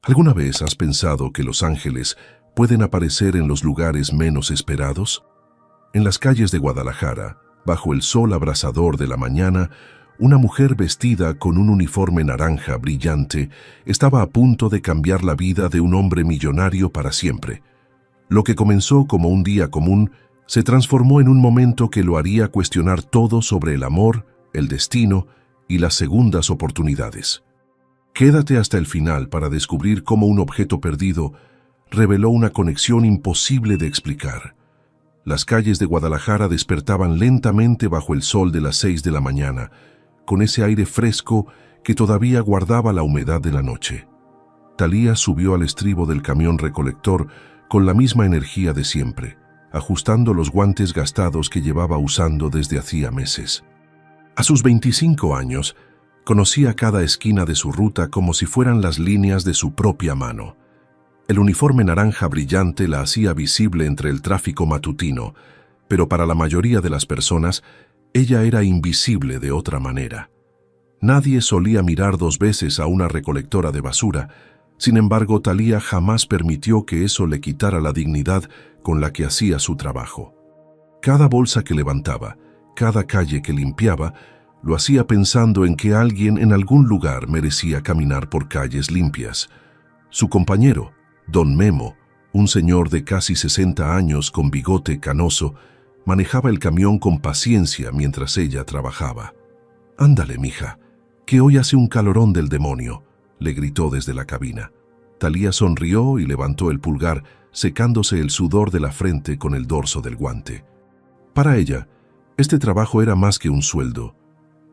¿Alguna vez has pensado que los ángeles pueden aparecer en los lugares menos esperados? En las calles de Guadalajara, bajo el sol abrasador de la mañana, una mujer vestida con un uniforme naranja brillante estaba a punto de cambiar la vida de un hombre millonario para siempre. Lo que comenzó como un día común se transformó en un momento que lo haría cuestionar todo sobre el amor, el destino y las segundas oportunidades. Quédate hasta el final para descubrir cómo un objeto perdido reveló una conexión imposible de explicar. Las calles de Guadalajara despertaban lentamente bajo el sol de las 6 de la mañana, con ese aire fresco que todavía guardaba la humedad de la noche. Thalía subió al estribo del camión recolector con la misma energía de siempre, ajustando los guantes gastados que llevaba usando desde hacía meses. A sus 25 años, conocía cada esquina de su ruta como si fueran las líneas de su propia mano. El uniforme naranja brillante la hacía visible entre el tráfico matutino, pero para la mayoría de las personas, ella era invisible de otra manera. Nadie solía mirar 2 veces a una recolectora de basura. Sin embargo, Thalía jamás permitió que eso le quitara la dignidad con la que hacía su trabajo. Cada bolsa que levantaba, cada calle que limpiaba, lo hacía pensando en que alguien en algún lugar merecía caminar por calles limpias. Su compañero, Don Memo, un señor de casi 60 años con bigote canoso, manejaba el camión con paciencia mientras ella trabajaba. «Ándale, mija, que hoy hace un calorón del demonio», le gritó desde la cabina. Thalía sonrió y levantó el pulgar, secándose el sudor de la frente con el dorso del guante. Para ella, este trabajo era más que un sueldo.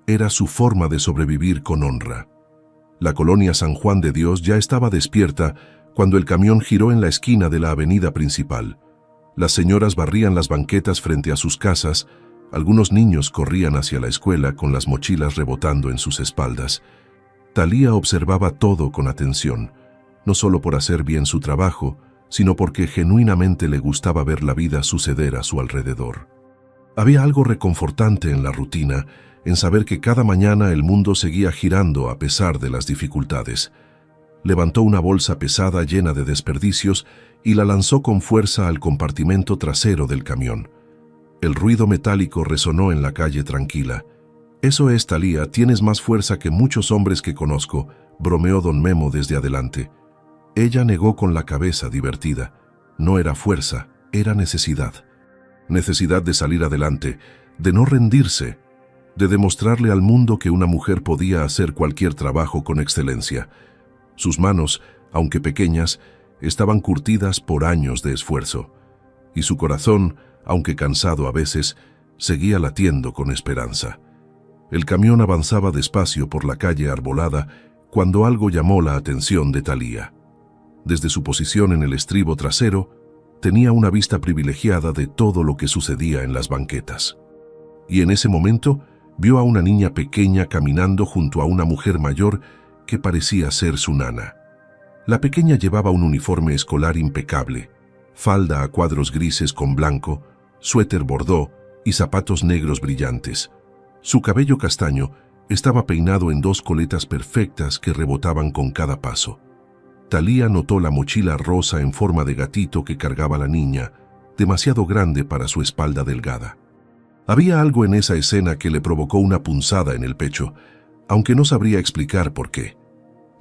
Era su forma de sobrevivir con honra. La colonia San Juan de Dios ya estaba despierta cuando el camión giró en la esquina de la avenida principal. Las señoras barrían las banquetas frente a sus casas, algunos niños corrían hacia la escuela con las mochilas rebotando en sus espaldas. Thalía observaba todo con atención, no solo por hacer bien su trabajo, sino porque genuinamente le gustaba ver la vida suceder a su alrededor. Había algo reconfortante en la rutina, en saber que cada mañana el mundo seguía girando a pesar de las dificultades. Levantó una bolsa pesada llena de desperdicios y la lanzó con fuerza al compartimento trasero del camión. El ruido metálico resonó en la calle tranquila. «Eso es, Thalía, tienes más fuerza que muchos hombres que conozco», bromeó Don Memo desde adelante. Ella negó con la cabeza divertida. No era fuerza, era necesidad. Necesidad de salir adelante, de no rendirse, de demostrarle al mundo que una mujer podía hacer cualquier trabajo con excelencia. Sus manos, aunque pequeñas, estaban curtidas por años de esfuerzo, y su corazón, aunque cansado a veces, seguía latiendo con esperanza. El camión avanzaba despacio por la calle arbolada cuando algo llamó la atención de Thalía. Desde su posición en el estribo trasero, tenía una vista privilegiada de todo lo que sucedía en las banquetas. Y en ese momento, vio a una niña pequeña caminando junto a una mujer mayor que parecía ser su nana. La pequeña llevaba un uniforme escolar impecable, falda a cuadros grises con blanco, suéter bordó y zapatos negros brillantes. Su cabello castaño estaba peinado en 2 coletas perfectas que rebotaban con cada paso. Thalía notó la mochila rosa en forma de gatito que cargaba la niña, demasiado grande para su espalda delgada. Había algo en esa escena que le provocó una punzada en el pecho, aunque no sabría explicar por qué.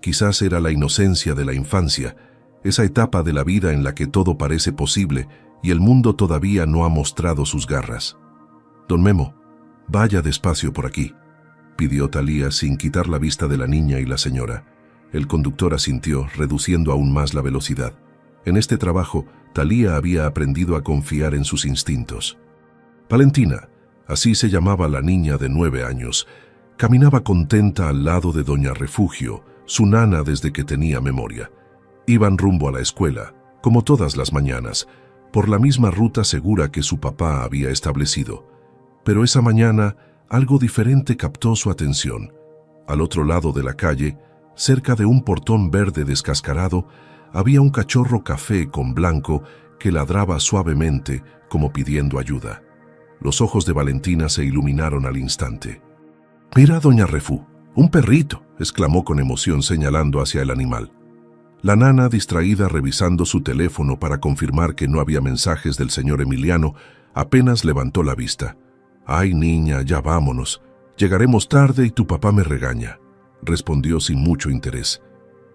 Quizás era la inocencia de la infancia, esa etapa de la vida en la que todo parece posible y el mundo todavía no ha mostrado sus garras. «Don Memo, vaya despacio por aquí», pidió Thalía sin quitar la vista de la niña y la señora. El conductor asintió, reduciendo aún más la velocidad. En este trabajo, Thalía había aprendido a confiar en sus instintos. Valentina, así se llamaba la niña de 9 años, caminaba contenta al lado de Doña Refugio, su nana desde que tenía memoria. Iban rumbo a la escuela, como todas las mañanas, por la misma ruta segura que su papá había establecido. Pero esa mañana, algo diferente captó su atención. Al otro lado de la calle, cerca de un portón verde descascarado, había un cachorro café con blanco que ladraba suavemente como pidiendo ayuda. Los ojos de Valentina se iluminaron al instante. «Mira, doña Refú, un perrito», exclamó con emoción señalando hacia el animal. La nana, distraída revisando su teléfono para confirmar que no había mensajes del señor Emiliano, apenas levantó la vista. «Ay, niña, ya vámonos. Llegaremos tarde y tu papá me regaña», respondió sin mucho interés.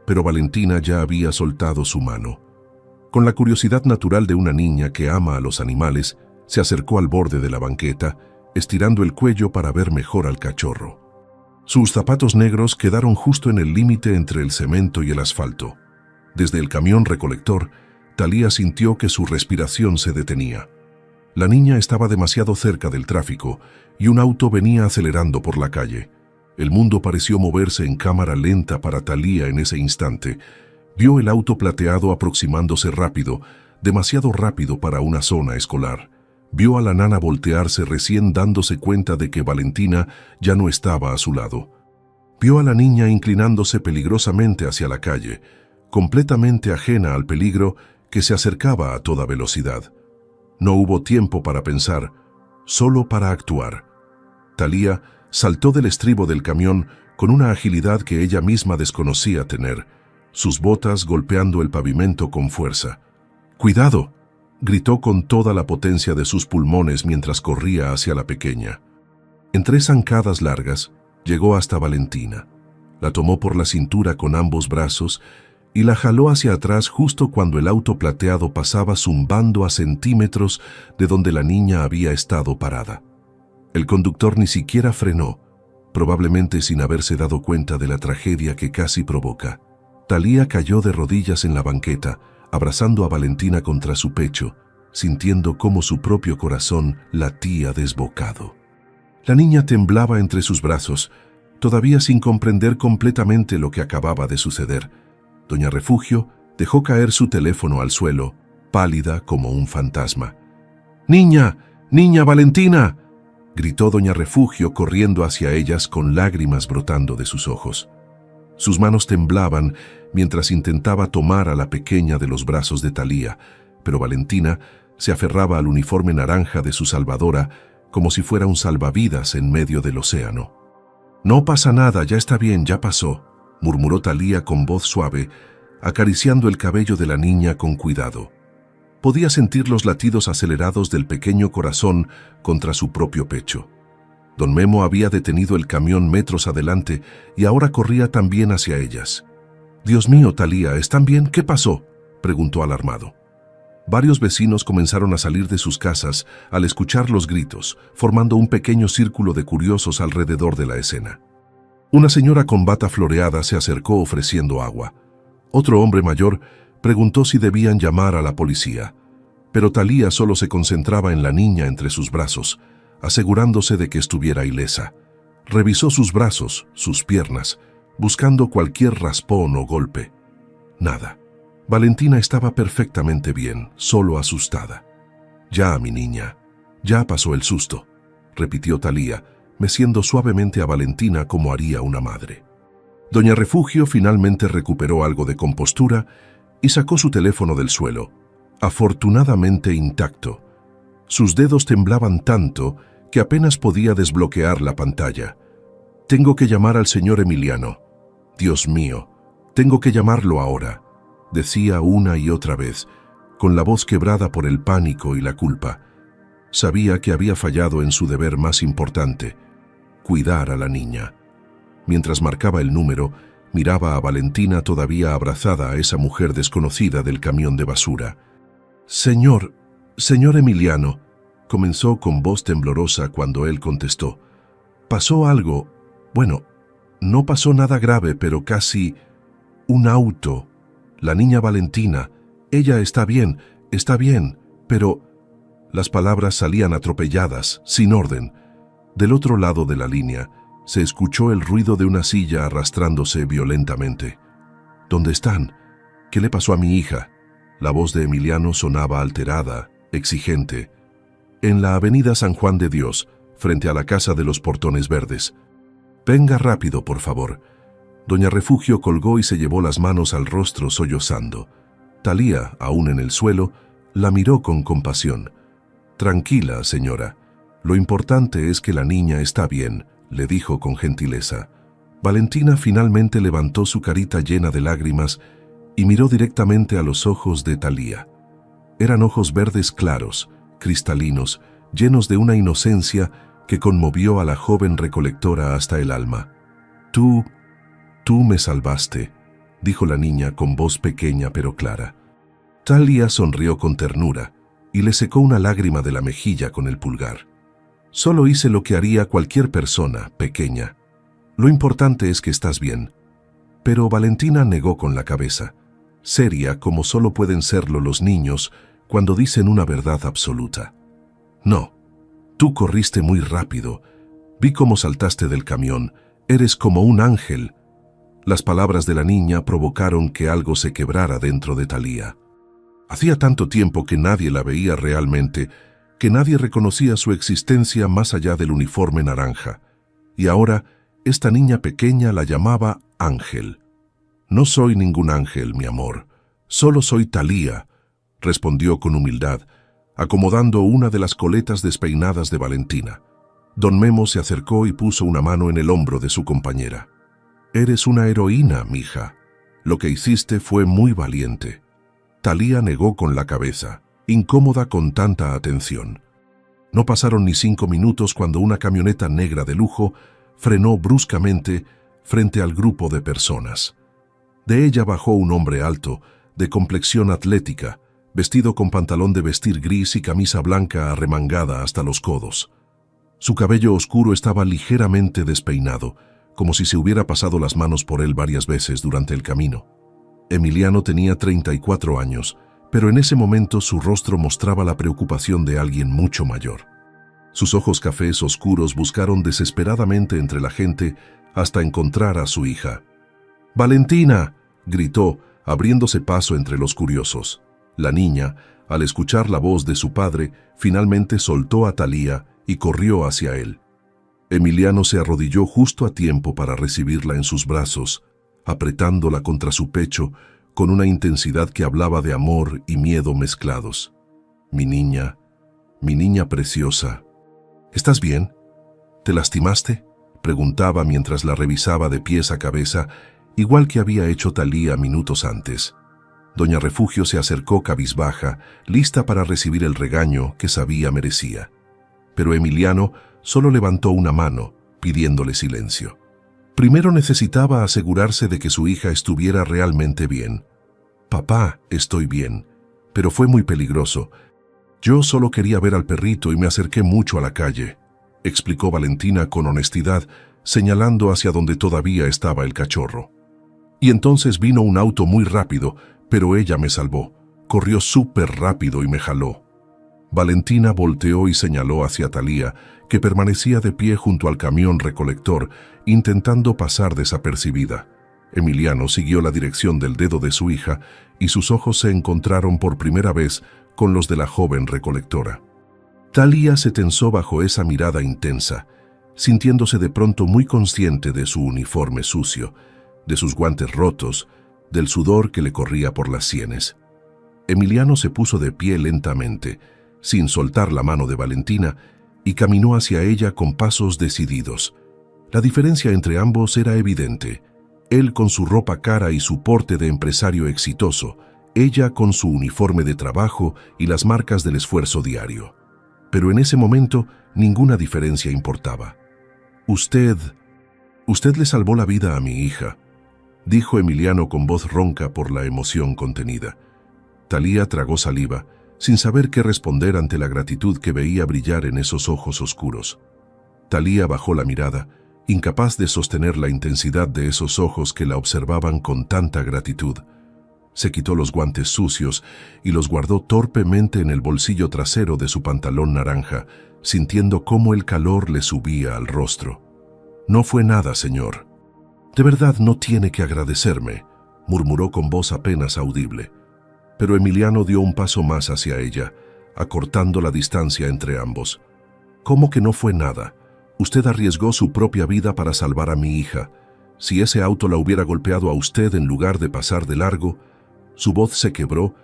Pero Valentina ya había soltado su mano. Con la curiosidad natural de una niña que ama a los animales, se acercó al borde de la banqueta, estirando el cuello para ver mejor al cachorro. Sus zapatos negros quedaron justo en el límite entre el cemento y el asfalto. Desde el camión recolector, Talía sintió que su respiración se detenía. La niña estaba demasiado cerca del tráfico y un auto venía acelerando por la calle. El mundo pareció moverse en cámara lenta para Talía en ese instante. Vio el auto plateado aproximándose rápido, demasiado rápido para una zona escolar. Vio a la nana voltearse recién dándose cuenta de que Valentina ya no estaba a su lado. Vio a la niña inclinándose peligrosamente hacia la calle, completamente ajena al peligro que se acercaba a toda velocidad. No hubo tiempo para pensar, solo para actuar. Talía saltó del estribo del camión con una agilidad que ella misma desconocía tener, sus botas golpeando el pavimento con fuerza. «¡Cuidado!», gritó con toda la potencia de sus pulmones mientras corría hacia la pequeña. En 3 zancadas largas, llegó hasta Valentina. La tomó por la cintura con ambos brazos y la jaló hacia atrás justo cuando el auto plateado pasaba zumbando a centímetros de donde la niña había estado parada. El conductor ni siquiera frenó, probablemente sin haberse dado cuenta de la tragedia que casi provoca. Talía cayó de rodillas en la banqueta, abrazando a Valentina contra su pecho, sintiendo cómo su propio corazón latía desbocado. La niña temblaba entre sus brazos, todavía sin comprender completamente lo que acababa de suceder. Doña Refugio dejó caer su teléfono al suelo, pálida como un fantasma. «¡Niña! ¡Niña Valentina!», gritó doña Refugio corriendo hacia ellas con lágrimas brotando de sus ojos. Sus manos temblaban mientras intentaba tomar a la pequeña de los brazos de Talía, pero Valentina se aferraba al uniforme naranja de su salvadora como si fuera un salvavidas en medio del océano. «No pasa nada, ya está bien, ya pasó», murmuró Talía con voz suave, acariciando el cabello de la niña con cuidado. Podía sentir los latidos acelerados del pequeño corazón contra su propio pecho. Don Memo había detenido el camión metros adelante y ahora corría también hacia ellas. «Dios mío, Talía, ¿están bien? ¿Qué pasó?», preguntó alarmado. Varios vecinos comenzaron a salir de sus casas al escuchar los gritos, formando un pequeño círculo de curiosos alrededor de la escena. Una señora con bata floreada se acercó ofreciendo agua. Otro hombre mayor preguntó si debían llamar a la policía, pero Talía solo se concentraba en la niña entre sus brazos, asegurándose de que estuviera ilesa. Revisó sus brazos, sus piernas, buscando cualquier raspón o golpe. Nada. Valentina estaba perfectamente bien, solo asustada. «Ya, mi niña, ya pasó el susto», repitió Talía, meciendo suavemente a Valentina como haría una madre. Doña Refugio finalmente recuperó algo de compostura y sacó su teléfono del suelo, afortunadamente intacto. Sus dedos temblaban tanto que apenas podía desbloquear la pantalla. «Tengo que llamar al señor Emiliano. Dios mío, tengo que llamarlo ahora», decía una y otra vez, con la voz quebrada por el pánico y la culpa. Sabía que había fallado en su deber más importante, cuidar a la niña. Mientras marcaba el número, miraba a Valentina todavía abrazada a esa mujer desconocida del camión de basura. «Señor Emiliano», comenzó con voz temblorosa cuando él contestó. «Pasó algo. Bueno, no pasó nada grave, pero casi un auto. La niña Valentina, ella está bien, pero...». Las palabras salían atropelladas, sin orden. Del otro lado de la línea, se escuchó el ruido de una silla arrastrándose violentamente. «¿Dónde están? ¿Qué le pasó a mi hija?». La voz de Emiliano sonaba alterada, exigente. «En la avenida San Juan de Dios, frente a la casa de los portones verdes». «Venga rápido, por favor». Doña Refugio colgó y se llevó las manos al rostro sollozando. Talía, aún en el suelo, la miró con compasión. «Tranquila, señora. Lo importante es que la niña está bien», le dijo con gentileza. Valentina finalmente levantó su carita llena de lágrimas y miró directamente a los ojos de Talía. Eran ojos verdes claros, cristalinos, llenos de una inocencia que conmovió a la joven recolectora hasta el alma. Tú me salvaste, dijo la niña con voz pequeña pero clara. Talía sonrió con ternura y le secó una lágrima de la mejilla con el pulgar. Solo hice lo que haría cualquier persona pequeña. Lo importante es que estás bien. Pero Valentina negó con la cabeza, seria como solo pueden serlo los niños cuando dicen una verdad absoluta. No, tú corriste muy rápido. Vi cómo saltaste del camión. Eres como un ángel. Las palabras de la niña provocaron que algo se quebrara dentro de Talía. Hacía tanto tiempo que nadie la veía realmente, que nadie reconocía su existencia más allá del uniforme naranja. Y ahora, esta niña pequeña la llamaba Ángel. No soy ningún ángel, mi amor. Solo soy Talía, respondió con humildad, acomodando una de las coletas despeinadas de Valentina. Don Memo se acercó y puso una mano en el hombro de su compañera. Eres una heroína, mija. Lo que hiciste fue muy valiente. Talía negó con la cabeza, incómoda con tanta atención. No pasaron ni 5 minutos cuando una camioneta negra de lujo frenó bruscamente frente al grupo de personas. De ella bajó un hombre alto, de complexión atlética, vestido con pantalón de vestir gris y camisa blanca arremangada hasta los codos. Su cabello oscuro estaba ligeramente despeinado, como si se hubiera pasado las manos por él varias veces durante el camino. Emiliano tenía 34 años, pero en ese momento su rostro mostraba la preocupación de alguien mucho mayor. Sus ojos cafés oscuros buscaron desesperadamente entre la gente hasta encontrar a su hija. «¡Valentina!», gritó, abriéndose paso entre los curiosos. La niña, al escuchar la voz de su padre, finalmente soltó a Talía y corrió hacia él. Emiliano se arrodilló justo a tiempo para recibirla en sus brazos, apretándola contra su pecho con una intensidad que hablaba de amor y miedo mezclados. Mi niña preciosa. ¿Estás bien? ¿Te lastimaste?», preguntaba mientras la revisaba de pies a cabeza, igual que había hecho Talía minutos antes. Doña Refugio se acercó cabizbaja, lista para recibir el regaño que sabía merecía. Pero Emiliano solo levantó una mano, pidiéndole silencio. Primero necesitaba asegurarse de que su hija estuviera realmente bien. «Papá, estoy bien, pero fue muy peligroso. Yo solo quería ver al perrito y me acerqué mucho a la calle», explicó Valentina con honestidad, señalando hacia donde todavía estaba el cachorro. «Y entonces vino un auto muy rápido, pero ella me salvó. Corrió súper rápido y me jaló». Valentina volteó y señaló hacia Talía, que permanecía de pie junto al camión recolector, intentando pasar desapercibida. Emiliano siguió la dirección del dedo de su hija y sus ojos se encontraron por primera vez con los de la joven recolectora. Talía se tensó bajo esa mirada intensa, sintiéndose de pronto muy consciente de su uniforme sucio, de sus guantes rotos, del sudor que le corría por las sienes. Emiliano se puso de pie lentamente, sin soltar la mano de Valentina, y caminó hacia ella con pasos decididos. La diferencia entre ambos era evidente. Él con su ropa cara y su porte de empresario exitoso, ella con su uniforme de trabajo y las marcas del esfuerzo diario. Pero en ese momento ninguna diferencia importaba. Usted le salvó la vida a mi hija», dijo Emiliano con voz ronca por la emoción contenida. Talía tragó saliva, sin saber qué responder ante la gratitud que veía brillar en esos ojos oscuros. Talía bajó la mirada, incapaz de sostener la intensidad de esos ojos que la observaban con tanta gratitud. Se quitó los guantes sucios y los guardó torpemente en el bolsillo trasero de su pantalón naranja, sintiendo cómo el calor le subía al rostro. «No fue nada, señor. De verdad no tiene que agradecerme», murmuró con voz apenas audible. Pero Emiliano dio un paso más hacia ella, acortando la distancia entre ambos. «¿Cómo que no fue nada? Usted arriesgó su propia vida para salvar a mi hija. Si ese auto la hubiera golpeado a usted en lugar de pasar de largo». Su voz se quebró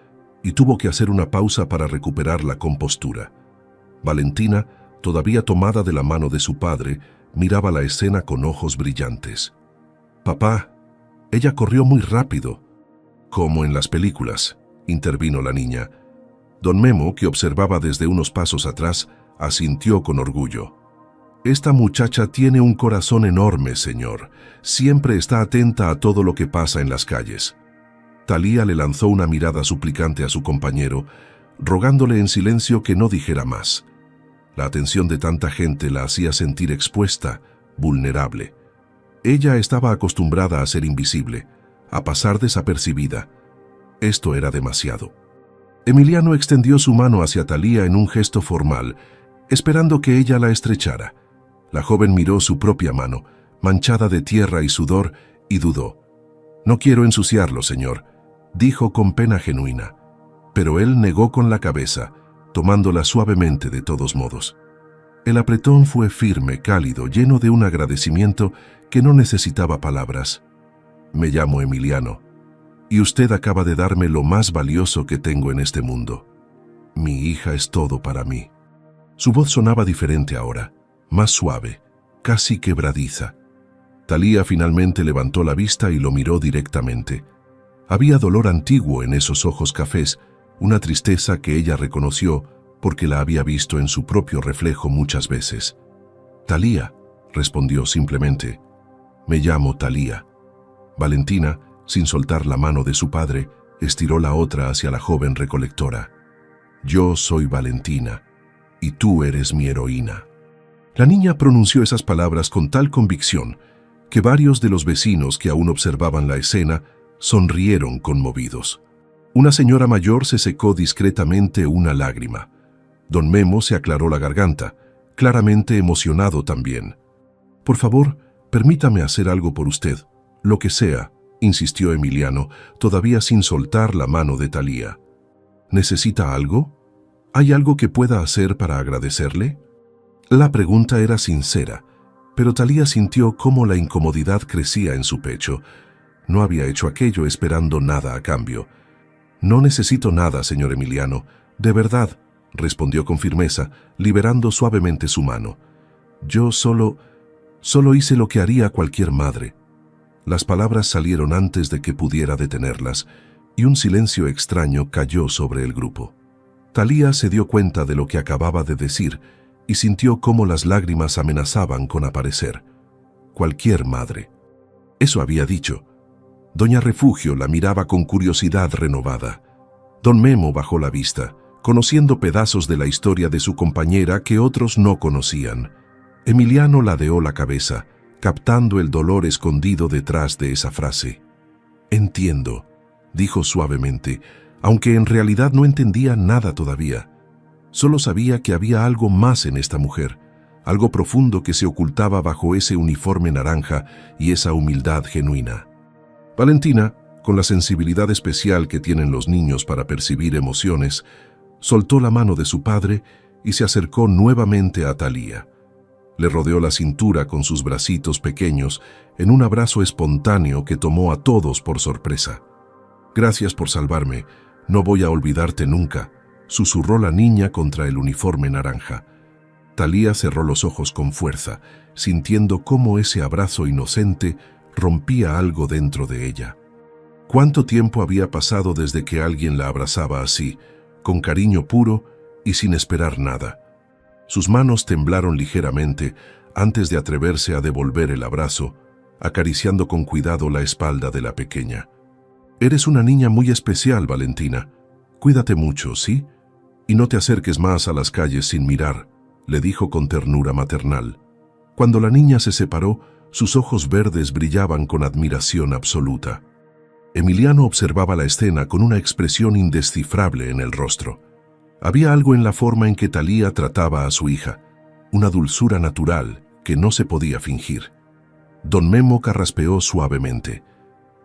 y tuvo que hacer una pausa para recuperar la compostura. Valentina, todavía tomada de la mano de su padre, miraba la escena con ojos brillantes. «Papá, ella corrió muy rápido». como en las películas, intervino la niña. Don Memo, que observaba desde unos pasos atrás, asintió con orgullo. Esta muchacha tiene un corazón enorme, señor. Siempre está atenta a todo lo que pasa en las calles. Talía le lanzó una mirada suplicante a su compañero, rogándole en silencio que no dijera más. La atención de tanta gente la hacía sentir expuesta, vulnerable. Ella estaba acostumbrada a ser invisible, a pasar desapercibida. Esto era demasiado. Emiliano extendió su mano hacia Talía en un gesto formal, esperando que ella la estrechara. La joven miró su propia mano, manchada de tierra y sudor, y dudó. «No quiero ensuciarlo, señor», dijo con pena genuina. Pero él negó con la cabeza, tomándola suavemente de todos modos. El apretón fue firme, cálido, lleno de un agradecimiento que no necesitaba palabras. «Me llamo Emiliano, y usted acaba de darme lo más valioso que tengo en este mundo. Mi hija es todo para mí». Su voz sonaba diferente ahora, más suave, casi quebradiza. Talía finalmente levantó la vista y lo miró directamente. Había dolor antiguo en esos ojos cafés, una tristeza que ella reconoció porque la había visto en su propio reflejo muchas veces. «Talía», respondió simplemente. «Me llamo Talía». Valentina, sin soltar la mano de su padre, estiró la otra hacia la joven recolectora. «Yo soy Valentina, y tú eres mi heroína». La niña pronunció esas palabras con tal convicción que varios de los vecinos que aún observaban la escena sonrieron conmovidos. Una señora mayor se secó discretamente una lágrima. Don Memo se aclaró la garganta, claramente emocionado también. «Por favor, permítame hacer algo por usted, lo que sea», insistió Emiliano, todavía sin soltar la mano de Talía. «¿Necesita algo? ¿Hay algo que pueda hacer para agradecerle?» La pregunta era sincera, pero Talía sintió cómo la incomodidad crecía en su pecho. No había hecho aquello esperando nada a cambio. «No necesito nada, señor Emiliano, de verdad», respondió con firmeza, liberando suavemente su mano. «Yo solo hice lo que haría cualquier madre». Las palabras salieron antes de que pudiera detenerlas, y un silencio extraño cayó sobre el grupo. Talía se dio cuenta de lo que acababa de decir y sintió cómo las lágrimas amenazaban con aparecer. Cualquier madre. Eso había dicho. Doña Refugio la miraba con curiosidad renovada. Don Memo bajó la vista, conociendo pedazos de la historia de su compañera que otros no conocían. Emiliano ladeó la cabeza, captando el dolor escondido detrás de esa frase. «Entiendo», dijo suavemente, aunque en realidad no entendía nada todavía. Solo sabía que había algo más en esta mujer, algo profundo que se ocultaba bajo ese uniforme naranja y esa humildad genuina. Valentina, con la sensibilidad especial que tienen los niños para percibir emociones, soltó la mano de su padre y se acercó nuevamente a Talía. Le rodeó la cintura con sus bracitos pequeños en un abrazo espontáneo que tomó a todos por sorpresa. «Gracias por salvarme, no voy a olvidarte nunca», susurró la niña contra el uniforme naranja. Talía cerró los ojos con fuerza, sintiendo cómo ese abrazo inocente rompía algo dentro de ella. ¿Cuánto tiempo había pasado desde que alguien la abrazaba así, con cariño puro y sin esperar nada? Sus manos temblaron ligeramente antes de atreverse a devolver el abrazo, acariciando con cuidado la espalda de la pequeña. «Eres una niña muy especial, Valentina. Cuídate mucho, ¿sí? Y no te acerques más a las calles sin mirar», le dijo con ternura maternal. Cuando la niña se separó, sus ojos verdes brillaban con admiración absoluta. Emiliano observaba la escena con una expresión indescifrable en el rostro. Había algo en la forma en que Talía trataba a su hija, una dulzura natural que no se podía fingir. Don Memo carraspeó suavemente.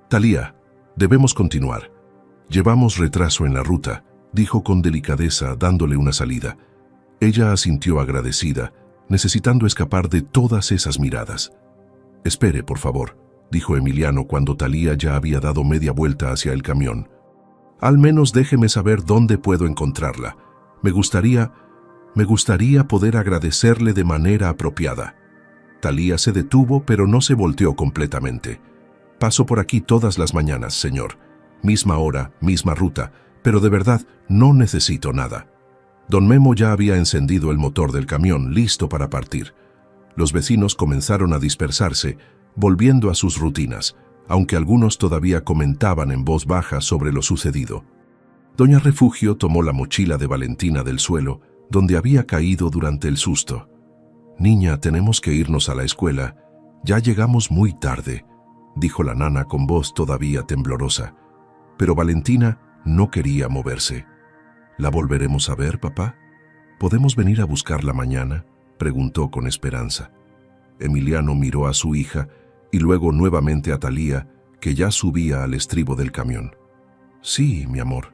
«Talía, debemos continuar. Llevamos retraso en la ruta», dijo con delicadeza, dándole una salida. Ella asintió agradecida, necesitando escapar de todas esas miradas. «Espere, por favor», dijo Emiliano cuando Talía ya había dado media vuelta hacia el camión. «Al menos déjeme saber dónde puedo encontrarla. Me gustaría poder agradecerle de manera apropiada». Talía se detuvo, pero no se volteó completamente. «Paso por aquí todas las mañanas, señor. misma hora, misma ruta, pero de verdad no necesito nada. Don Memo ya había encendido el motor del camión, listo para partir. Los vecinos comenzaron a dispersarse, volviendo a sus rutinas, aunque algunos todavía comentaban en voz baja sobre lo sucedido. Doña Refugio tomó la mochila de Valentina del suelo, donde había caído durante el susto. «Niña, tenemos que irnos a la escuela. Ya llegamos muy tarde», dijo la nana con voz todavía temblorosa. Pero Valentina no quería moverse. «¿La volveremos a ver, papá? ¿Podemos venir a buscarla mañana?», preguntó con esperanza. Emiliano miró a su hija y luego nuevamente a Talía, que ya subía al estribo del camión. «Sí, mi amor.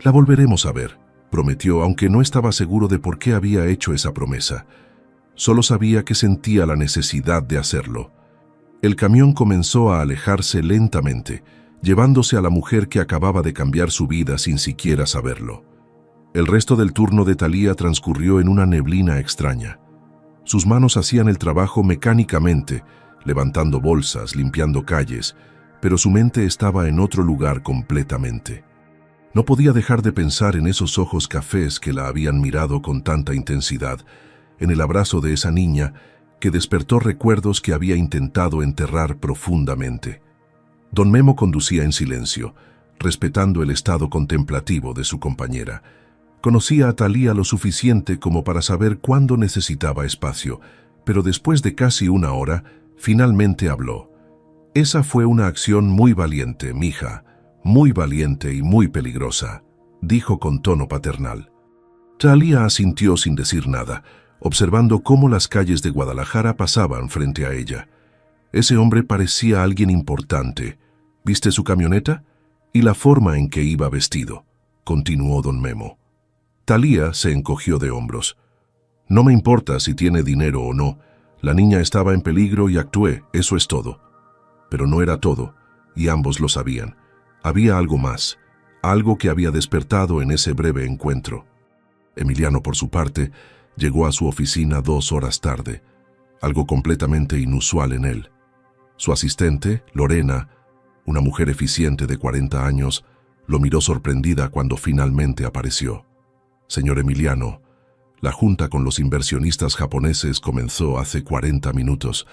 La volveremos a ver», prometió, aunque no estaba seguro de por qué había hecho esa promesa. Solo sabía que sentía la necesidad de hacerlo. El camión comenzó a alejarse lentamente, llevándose a la mujer que acababa de cambiar su vida sin siquiera saberlo. El resto del turno de Talía transcurrió en una neblina extraña. Sus manos hacían el trabajo mecánicamente, levantando bolsas, limpiando calles, pero su mente estaba en otro lugar completamente. No podía dejar de pensar en esos ojos cafés que la habían mirado con tanta intensidad, en el abrazo de esa niña que despertó recuerdos que había intentado enterrar profundamente. Don Memo conducía en silencio, respetando el estado contemplativo de su compañera. Conocía a Talía lo suficiente como para saber cuándo necesitaba espacio, pero después de casi una hora, finalmente habló. «Esa fue una acción muy valiente, mija, muy valiente y muy peligrosa», dijo con tono paternal. Talía asintió sin decir nada, observando cómo las calles de Guadalajara pasaban frente a ella. Ese hombre parecía alguien importante. «¿Viste su camioneta? Y la forma en que iba vestido», continuó don Memo. Talía se encogió de hombros. «No me importa si tiene dinero o no. La niña estaba en peligro y actué, eso es todo». Pero no era todo, y ambos lo sabían. Había algo más, algo que había despertado en ese breve encuentro. Emiliano, por su parte, llegó a su oficina 2 horas tarde, algo completamente inusual en él. Su asistente, Lorena, una mujer eficiente de 40 años, lo miró sorprendida cuando finalmente apareció. «Señor Emiliano, la junta con los inversionistas japoneses comenzó hace 40 minutos.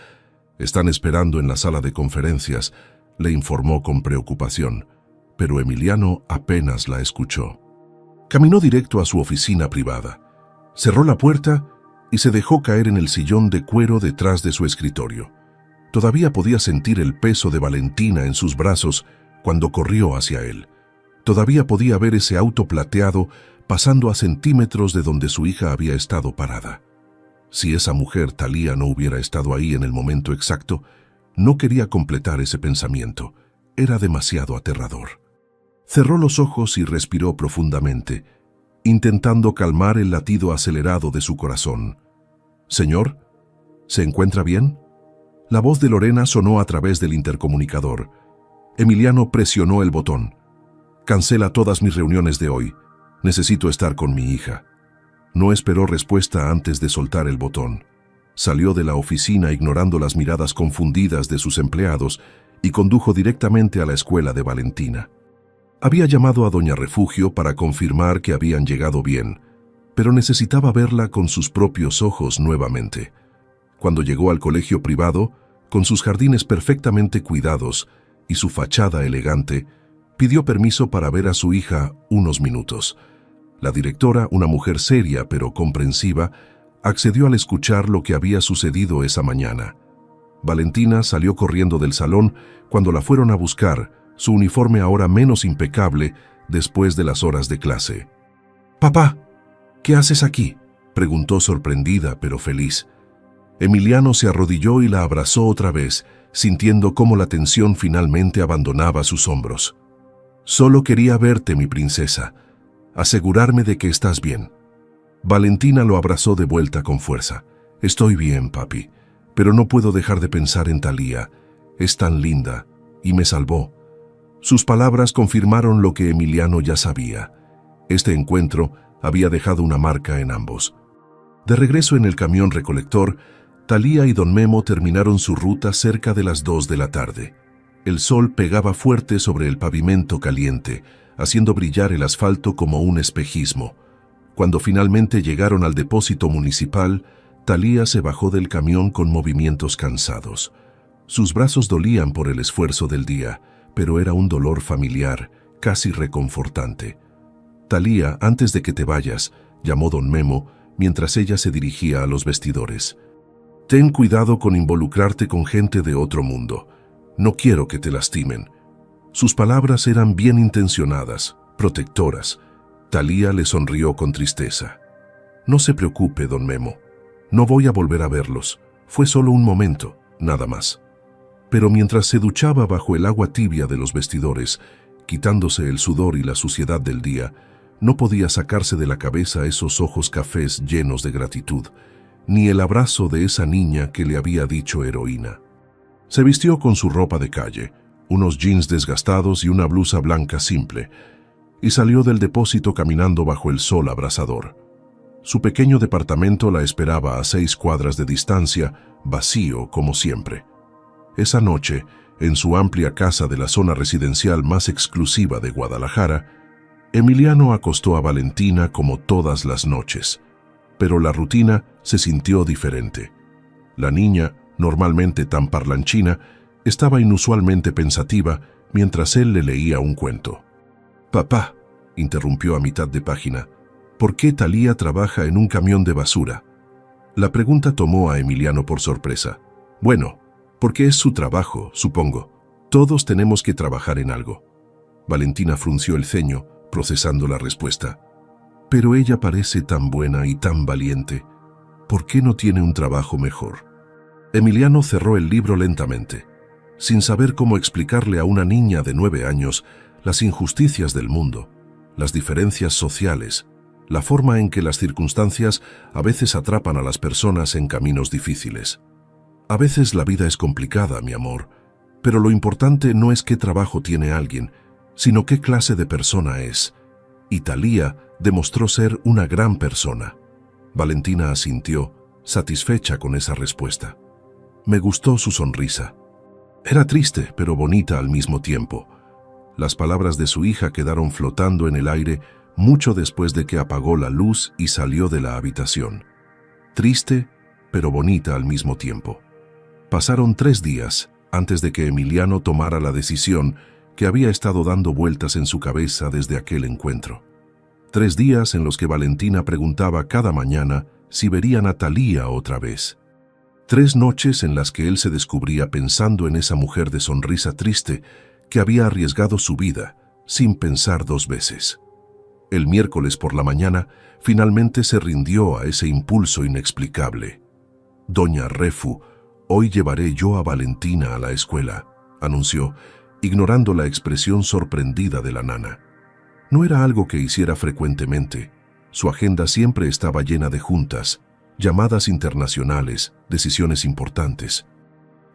Están esperando en la sala de conferencias», le informó con preocupación, pero Emiliano apenas la escuchó. Caminó directo a su oficina privada, cerró la puerta y se dejó caer en el sillón de cuero detrás de su escritorio. Todavía podía sentir el peso de Valentina en sus brazos cuando corrió hacia él. Todavía podía ver ese auto plateado pasando a centímetros de donde su hija había estado parada. Si esa mujer, Talía, no hubiera estado ahí en el momento exacto, no quería completar ese pensamiento. Era demasiado aterrador. Cerró los ojos y respiró profundamente, intentando calmar el latido acelerado de su corazón. «Señor, ¿se encuentra bien?». La voz de Lorena sonó a través del intercomunicador. Emiliano presionó el botón. «Cancela todas mis reuniones de hoy. Necesito estar con mi hija». No esperó respuesta antes de soltar el botón. Salió de la oficina ignorando las miradas confundidas de sus empleados y condujo directamente a la escuela de Valentina. Había llamado a doña Refugio para confirmar que habían llegado bien, pero necesitaba verla con sus propios ojos nuevamente. Cuando llegó al colegio privado, con sus jardines perfectamente cuidados y su fachada elegante, pidió permiso para ver a su hija unos minutos. La directora, una mujer seria pero comprensiva, accedió al escuchar lo que había sucedido esa mañana. Valentina salió corriendo del salón cuando la fueron a buscar, su uniforme ahora menos impecable después de las horas de clase. «Papá, ¿qué haces aquí?», preguntó sorprendida pero feliz. Emiliano se arrodilló y la abrazó otra vez, sintiendo cómo la tensión finalmente abandonaba sus hombros. «Solo quería verte, mi princesa, asegurarme de que estás bien». Valentina lo abrazó de vuelta con fuerza. «Estoy bien, papi, pero no puedo dejar de pensar en Talía. Es tan linda y me salvó». Sus palabras confirmaron lo que Emiliano ya sabía. Este encuentro había dejado una marca en ambos. De regreso en el camión recolector, Talía y don Memo terminaron su ruta cerca de las 2 de la tarde. El sol pegaba fuerte sobre el pavimento caliente, haciendo brillar el asfalto como un espejismo. Cuando finalmente llegaron al depósito municipal, Thalía se bajó del camión con movimientos cansados. Sus brazos dolían por el esfuerzo del día, pero era un dolor familiar, casi reconfortante. «Thalía, antes de que te vayas», llamó don Memo, mientras ella se dirigía a los vestidores. «Ten cuidado con involucrarte con gente de otro mundo. No quiero que te lastimen». Sus palabras eran bien intencionadas, protectoras. Thalía le sonrió con tristeza. «No se preocupe, don Memo. No voy a volver a verlos. Fue solo un momento, nada más». Pero mientras se duchaba bajo el agua tibia de los vestidores, quitándose el sudor y la suciedad del día, no podía sacarse de la cabeza esos ojos cafés llenos de gratitud, ni el abrazo de esa niña que le había dicho heroína. Se vistió con su ropa de calle, unos jeans desgastados y una blusa blanca simple, y salió del depósito caminando bajo el sol abrasador. Su pequeño departamento la esperaba a 6 cuadras de distancia, vacío como siempre. Esa noche, en su amplia casa de la zona residencial más exclusiva de Guadalajara, Emiliano acostó a Valentina como todas las noches, pero la rutina se sintió diferente. La niña, normalmente tan parlanchina, estaba inusualmente pensativa mientras él le leía un cuento. «Papá», interrumpió a mitad de página, «¿por qué Thalía trabaja en un camión de basura?» La pregunta tomó a Emiliano por sorpresa. «Bueno, porque es su trabajo, supongo. Todos tenemos que trabajar en algo». Valentina frunció el ceño, procesando la respuesta. «Pero ella parece tan buena y tan valiente. ¿Por qué no tiene un trabajo mejor?» Emiliano cerró el libro lentamente, sin saber cómo explicarle a una niña de 9 años las injusticias del mundo, las diferencias sociales, la forma en que las circunstancias a veces atrapan a las personas en caminos difíciles. «A veces la vida es complicada, mi amor, pero lo importante no es qué trabajo tiene alguien, sino qué clase de persona es». Y Thalía demostró ser una gran persona. Valentina asintió, satisfecha con esa respuesta. Me gustó su sonrisa. Era triste, pero bonita al mismo tiempo. Las palabras de su hija quedaron flotando en el aire mucho después de que apagó la luz y salió de la habitación. Triste, pero bonita al mismo tiempo. Pasaron 3 días antes de que Emiliano tomara la decisión que había estado dando vueltas en su cabeza desde aquel encuentro. 3 días en los que Valentina preguntaba cada mañana si verían a Thalía otra vez. 3 noches en las que él se descubría pensando en esa mujer de sonrisa triste que había arriesgado su vida sin pensar 2 veces. El miércoles por la mañana finalmente se rindió a ese impulso inexplicable. «Doña Refu, hoy llevaré yo a Valentina a la escuela», anunció, ignorando la expresión sorprendida de la nana. No era algo que hiciera frecuentemente. Su agenda siempre estaba llena de juntas, llamadas internacionales, decisiones importantes.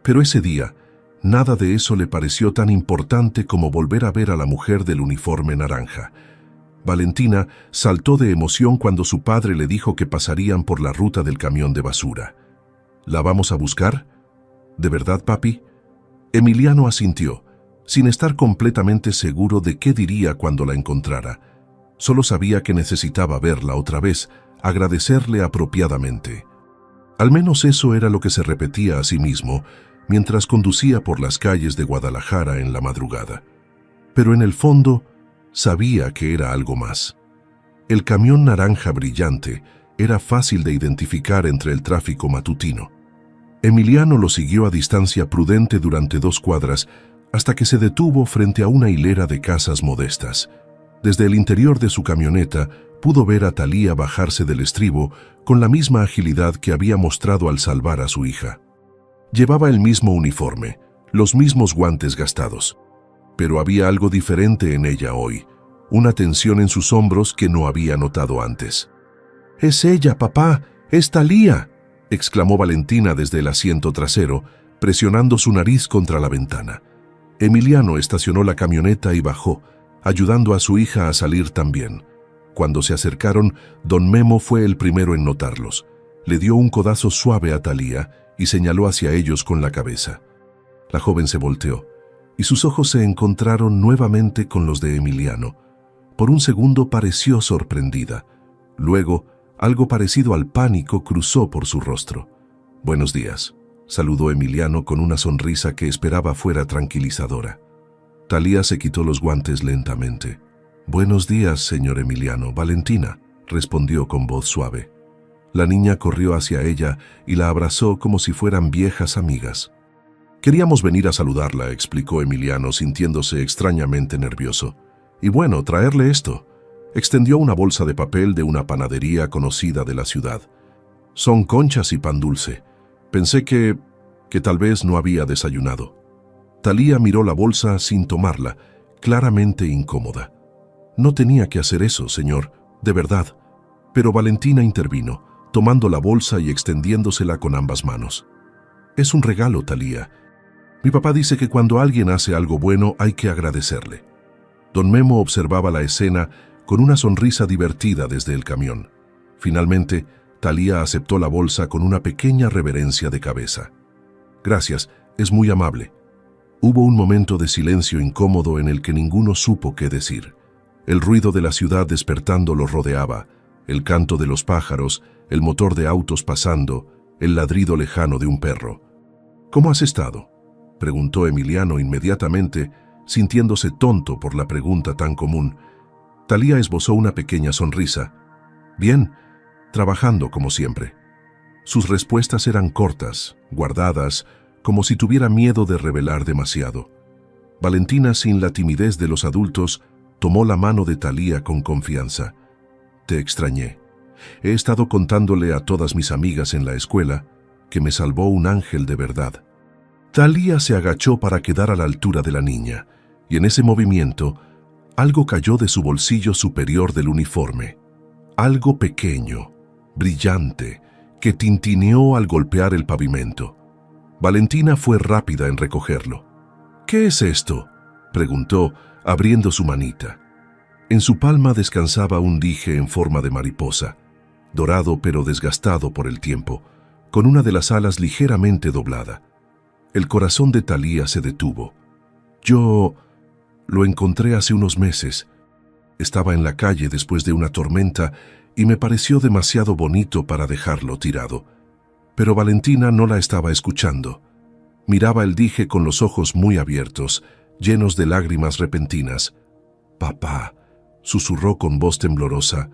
Pero ese día, nada de eso le pareció tan importante como volver a ver a la mujer del uniforme naranja. Valentina saltó de emoción cuando su padre le dijo que pasarían por la ruta del camión de basura. «¿La vamos a buscar? ¿De verdad, papi?» Emiliano asintió, sin estar completamente seguro de qué diría cuando la encontrara. Solo sabía que necesitaba verla otra vez, agradecerle apropiadamente. Al menos eso era lo que se repetía a sí mismo mientras conducía por las calles de Guadalajara en la madrugada. Pero en el fondo, sabía que era algo más. El camión naranja brillante era fácil de identificar entre el tráfico matutino. Emiliano lo siguió a distancia prudente durante 2 cuadras hasta que se detuvo frente a una hilera de casas modestas. Desde el interior de su camioneta pudo ver a Thalía bajarse del estribo con la misma agilidad que había mostrado al salvar a su hija. Llevaba el mismo uniforme, los mismos guantes gastados. Pero había algo diferente en ella hoy, una tensión en sus hombros que no había notado antes. «¡Es ella, papá! ¡Es Thalía!», exclamó Valentina desde el asiento trasero, presionando su nariz contra la ventana. Emiliano estacionó la camioneta y bajó, ayudando a su hija a salir también. Cuando se acercaron, don Memo fue el primero en notarlos. Le dio un codazo suave a Thalía y señaló hacia ellos con la cabeza. La joven se volteó. y sus ojos se encontraron nuevamente con los de Emiliano. Por un segundo pareció sorprendida. Luego, algo parecido al pánico cruzó por su rostro. «Buenos días», saludó Emiliano con una sonrisa que esperaba fuera tranquilizadora. Talía se quitó los guantes lentamente. «Buenos días, señor Emiliano. Valentina», respondió con voz suave. La niña corrió hacia ella y la abrazó como si fueran viejas amigas. «Queríamos venir a saludarla», explicó Emiliano, sintiéndose extrañamente nervioso. «Y bueno, traerle esto». Extendió una bolsa de papel de una panadería conocida de la ciudad. «Son conchas y pan dulce. Pensé que tal vez no había desayunado». Talía miró la bolsa sin tomarla, claramente incómoda. «No tenía que hacer eso, señor, de verdad». Pero Valentina intervino, tomando la bolsa y extendiéndosela con ambas manos. «Es un regalo, Talía. Mi papá dice que cuando alguien hace algo bueno hay que agradecerle». Don Memo observaba la escena con una sonrisa divertida desde el camión. Finalmente, Talía aceptó la bolsa con una pequeña reverencia de cabeza. «Gracias, es muy amable». Hubo un momento de silencio incómodo en el que ninguno supo qué decir. El ruido de la ciudad despertando los rodeaba, el canto de los pájaros, el motor de autos pasando, el ladrido lejano de un perro. «¿Cómo has estado?», preguntó Emiliano inmediatamente, sintiéndose tonto por la pregunta tan común. Talía esbozó una pequeña sonrisa. «Bien, trabajando como siempre». Sus respuestas eran cortas, guardadas, como si tuviera miedo de revelar demasiado. Valentina, sin la timidez de los adultos, tomó la mano de Talía con confianza. «Te extrañé. He estado contándole a todas mis amigas en la escuela que me salvó un ángel de verdad». Talía se agachó para quedar a la altura de la niña, y en ese movimiento, algo cayó de su bolsillo superior del uniforme. Algo pequeño, brillante, que tintineó al golpear el pavimento. Valentina fue rápida en recogerlo. «¿Qué es esto?», preguntó, abriendo su manita. En su palma descansaba un dije en forma de mariposa, dorado pero desgastado por el tiempo, con una de las alas ligeramente doblada. El corazón de Talía se detuvo. «Yo lo encontré hace unos meses. Estaba en la calle después de una tormenta y me pareció demasiado bonito para dejarlo tirado». Pero Valentina no la estaba escuchando. Miraba el dije con los ojos muy abiertos, llenos de lágrimas repentinas. «Papá», susurró con voz temblorosa,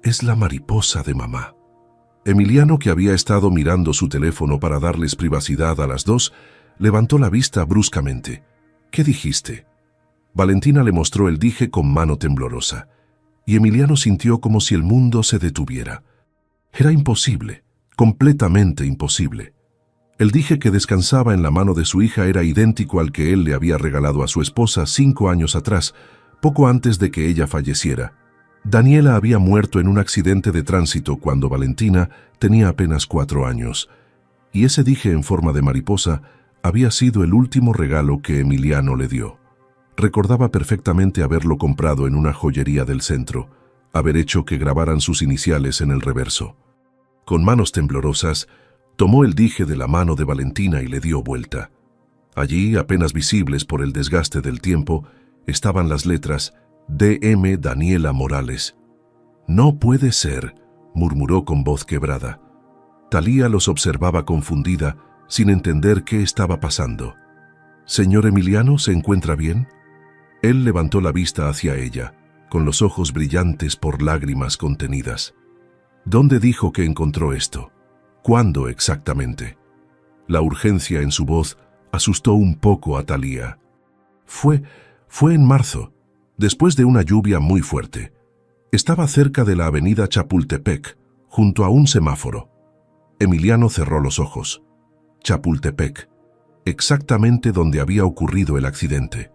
«es la mariposa de mamá». Emiliano, que había estado mirando su teléfono para darles privacidad a las dos, levantó la vista bruscamente. «¿Qué dijiste?». Valentina le mostró el dije con mano temblorosa, y Emiliano sintió como si el mundo se detuviera. Era imposible, completamente imposible. El dije que descansaba en la mano de su hija era idéntico al que él le había regalado a su esposa 5 años atrás, poco antes de que ella falleciera. Daniela había muerto en un accidente de tránsito cuando Valentina tenía apenas 4 años, y ese dije en forma de mariposa había sido el último regalo que Emiliano le dio. Recordaba perfectamente haberlo comprado en una joyería del centro, haber hecho que grabaran sus iniciales en el reverso. Con manos temblorosas, tomó el dije de la mano de Valentina y le dio vuelta. Allí, apenas visibles por el desgaste del tiempo, estaban las letras D.M. Daniela Morales. «No puede ser», murmuró con voz quebrada. Talía los observaba confundida, sin entender qué estaba pasando. «¿Señor Emiliano, se encuentra bien?». Él levantó la vista hacia ella, con los ojos brillantes por lágrimas contenidas. «¿Dónde dijo que encontró esto? ¿Cuándo exactamente?». La urgencia en su voz asustó un poco a Talía. Fue en marzo, después de una lluvia muy fuerte. Estaba cerca de la avenida Chapultepec, junto a un semáforo». Emiliano cerró los ojos. Chapultepec, exactamente donde había ocurrido el accidente.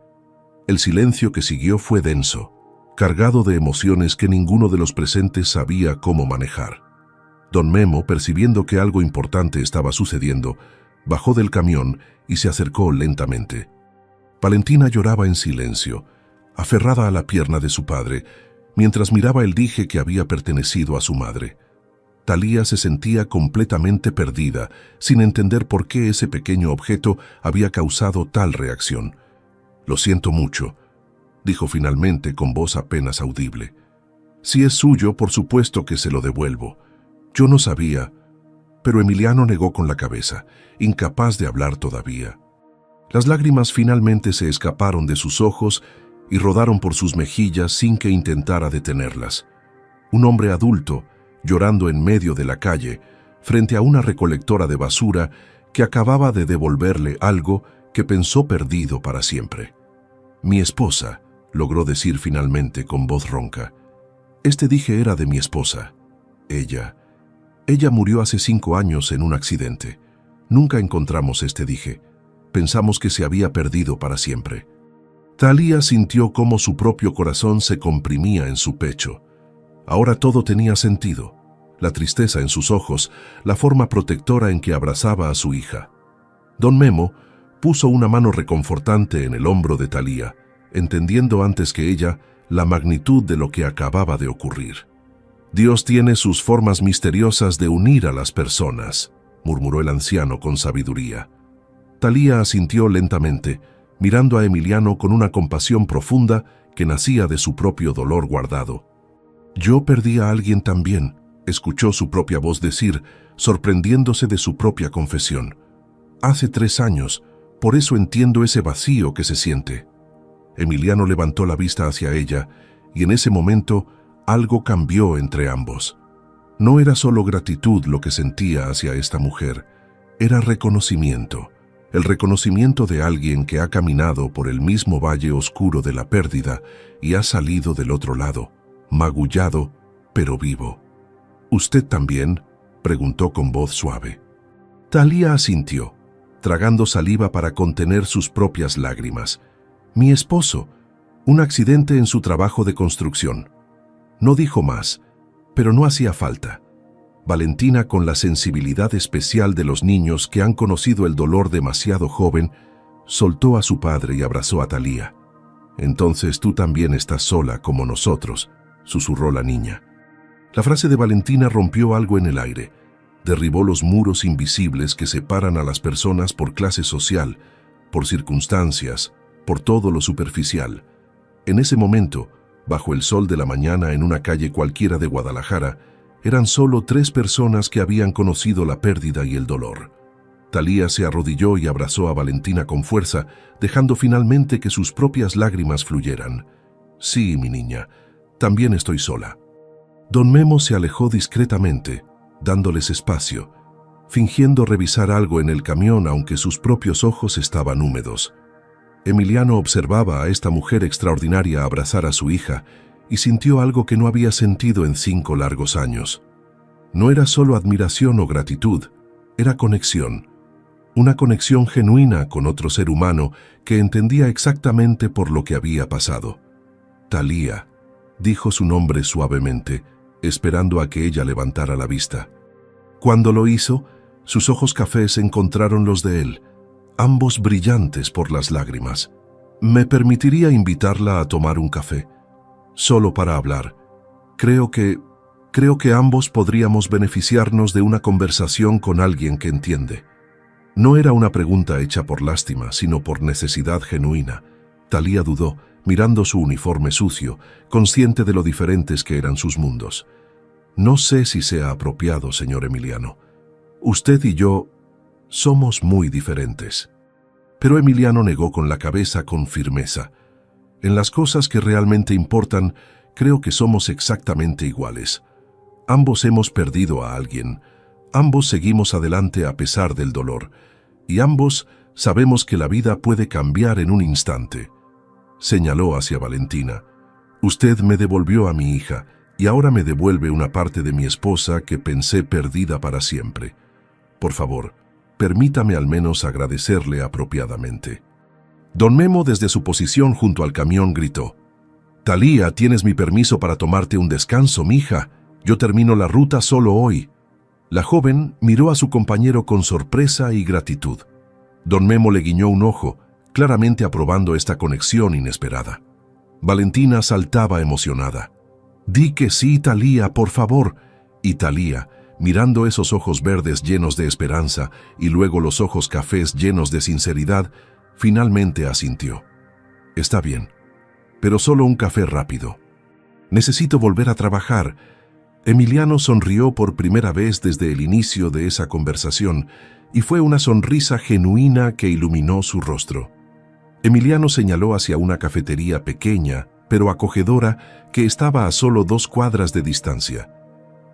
El silencio que siguió fue denso, cargado de emociones que ninguno de los presentes sabía cómo manejar. Don Memo, percibiendo que algo importante estaba sucediendo, bajó del camión y se acercó lentamente. Valentina lloraba en silencio, aferrada a la pierna de su padre, mientras miraba el dije que había pertenecido a su madre. Talía se sentía completamente perdida, sin entender por qué ese pequeño objeto había causado tal reacción. Lo siento mucho, dijo finalmente con voz apenas audible. Si es suyo, por supuesto que se lo devuelvo. Yo no sabía. Pero Emiliano negó con la cabeza, incapaz de hablar todavía. Las lágrimas finalmente se escaparon de sus ojos y rodaron por sus mejillas sin que intentara detenerlas. Un hombre adulto, llorando en medio de la calle, frente a una recolectora de basura que acababa de devolverle algo que pensó perdido para siempre. Mi esposa, logró decir finalmente con voz ronca. Este dije era de mi esposa. Ella murió hace 5 años en un accidente. Nunca encontramos este dije. Pensamos que se había perdido para siempre. Thalía sintió cómo su propio corazón se comprimía en su pecho. Ahora todo tenía sentido. La tristeza en sus ojos, la forma protectora en que abrazaba a su hija. Don Memo puso una mano reconfortante en el hombro de Thalía, entendiendo antes que ella la magnitud de lo que acababa de ocurrir. Dios tiene sus formas misteriosas de unir a las personas, murmuró el anciano con sabiduría. Thalía asintió lentamente, mirando a Emiliano con una compasión profunda que nacía de su propio dolor guardado. Yo perdí a alguien también, escuchó su propia voz decir, sorprendiéndose de su propia confesión. Hace 3 años, por eso entiendo ese vacío que se siente. Emiliano levantó la vista hacia ella, y en ese momento algo cambió entre ambos. No era solo gratitud lo que sentía hacia esta mujer, era reconocimiento. El reconocimiento de alguien que ha caminado por el mismo valle oscuro de la pérdida y ha salido del otro lado, magullado, pero vivo. ¿Usted también?, preguntó con voz suave. Thalía asintió, tragando saliva para contener sus propias lágrimas. Mi esposo, un accidente en su trabajo de construcción. No dijo más, pero no hacía falta. Valentina, con la sensibilidad especial de los niños que han conocido el dolor demasiado joven, soltó a su padre y abrazó a Thalía. Entonces tú también estás sola como nosotros, susurró la niña. La frase de Valentina rompió algo en el aire, derribó los muros invisibles que separan a las personas por clase social, por circunstancias, por todo lo superficial. En ese momento, bajo el sol de la mañana en una calle cualquiera de Guadalajara, eran solo 3 personas que habían conocido la pérdida y el dolor. Thalía se arrodilló y abrazó a Valentina con fuerza, dejando finalmente que sus propias lágrimas fluyeran. Sí, mi niña, también estoy sola. Don Memo se alejó discretamente, dándoles espacio, fingiendo revisar algo en el camión aunque sus propios ojos estaban húmedos. Emiliano observaba a esta mujer extraordinaria abrazar a su hija y sintió algo que no había sentido en 5 largos años. No era solo admiración o gratitud, era conexión. Una conexión genuina con otro ser humano que entendía exactamente por lo que había pasado. Thalía, dijo su nombre suavemente, esperando a que ella levantara la vista. Cuando lo hizo, sus ojos cafés encontraron los de él, ambos brillantes por las lágrimas. ¿Me permitiría invitarla a tomar un café? Solo para hablar. Creo que ambos podríamos beneficiarnos de una conversación con alguien que entiende. No era una pregunta hecha por lástima, sino por necesidad genuina. Thalía dudó, mirando su uniforme sucio, consciente de lo diferentes que eran sus mundos. No sé si sea apropiado, señor Emiliano. Usted y yo somos muy diferentes. Pero Emiliano negó con la cabeza con firmeza. En las cosas que realmente importan, creo que somos exactamente iguales. Ambos hemos perdido a alguien, ambos seguimos adelante a pesar del dolor, y ambos sabemos que la vida puede cambiar en un instante. Señaló hacia Valentina. Usted me devolvió a mi hija, y ahora me devuelve una parte de mi esposa que pensé perdida para siempre. Por favor, permítame al menos agradecerle apropiadamente. Don Memo, desde su posición junto al camión, gritó. Thalía, tienes mi permiso para tomarte un descanso, mija. Yo termino la ruta solo hoy. La joven miró a su compañero con sorpresa y gratitud. Don Memo le guiñó un ojo, claramente aprobando esta conexión inesperada. Valentina saltaba emocionada. Di que sí, Thalía, por favor. Y Thalía, mirando esos ojos verdes llenos de esperanza y luego los ojos cafés llenos de sinceridad, finalmente asintió. Está bien, pero solo un café rápido. Necesito volver a trabajar. Emiliano sonrió por primera vez desde el inicio de esa conversación y fue una sonrisa genuina que iluminó su rostro. Emiliano señaló hacia una cafetería pequeña, pero acogedora, que estaba a solo 2 cuadras de distancia.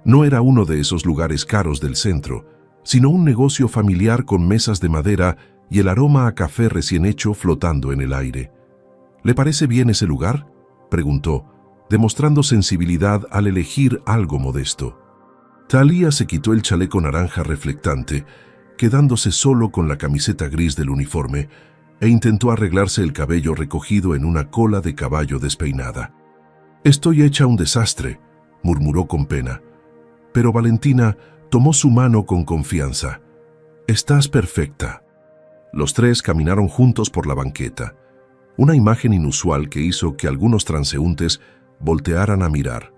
No era uno de esos lugares caros del centro, sino un negocio familiar con mesas de madera y el aroma a café recién hecho flotando en el aire. ¿Le parece bien ese lugar?, preguntó, demostrando sensibilidad al elegir algo modesto. Thalía se quitó el chaleco naranja reflectante, quedándose solo con la camiseta gris del uniforme, e intentó arreglarse el cabello recogido en una cola de caballo despeinada. «Estoy hecha un desastre», murmuró con pena. Pero Valentina tomó su mano con confianza. «Estás perfecta». Los 3 caminaron juntos por la banqueta, una imagen inusual que hizo que algunos transeúntes voltearan a mirar.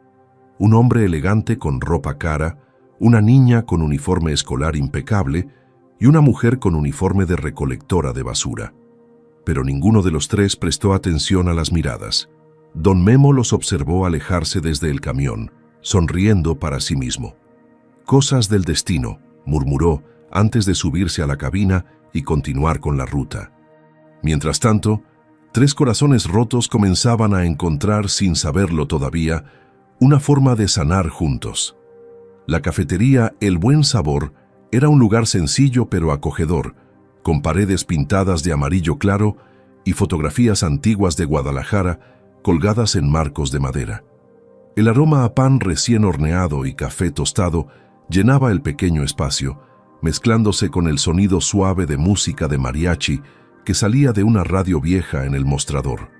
Un hombre elegante con ropa cara, una niña con uniforme escolar impecable y una mujer con uniforme de recolectora de basura. Pero ninguno de los 3 prestó atención a las miradas. Don Memo los observó alejarse desde el camión, sonriendo para sí mismo. «Cosas del destino», murmuró antes de subirse a la cabina y continuar con la ruta. Mientras tanto, 3 corazones rotos comenzaban a encontrar, sin saberlo todavía, una forma de sanar juntos. La cafetería El Buen Sabor era un lugar sencillo pero acogedor, con paredes pintadas de amarillo claro y fotografías antiguas de Guadalajara colgadas en marcos de madera. El aroma a pan recién horneado y café tostado llenaba el pequeño espacio, mezclándose con el sonido suave de música de mariachi que salía de una radio vieja en el mostrador.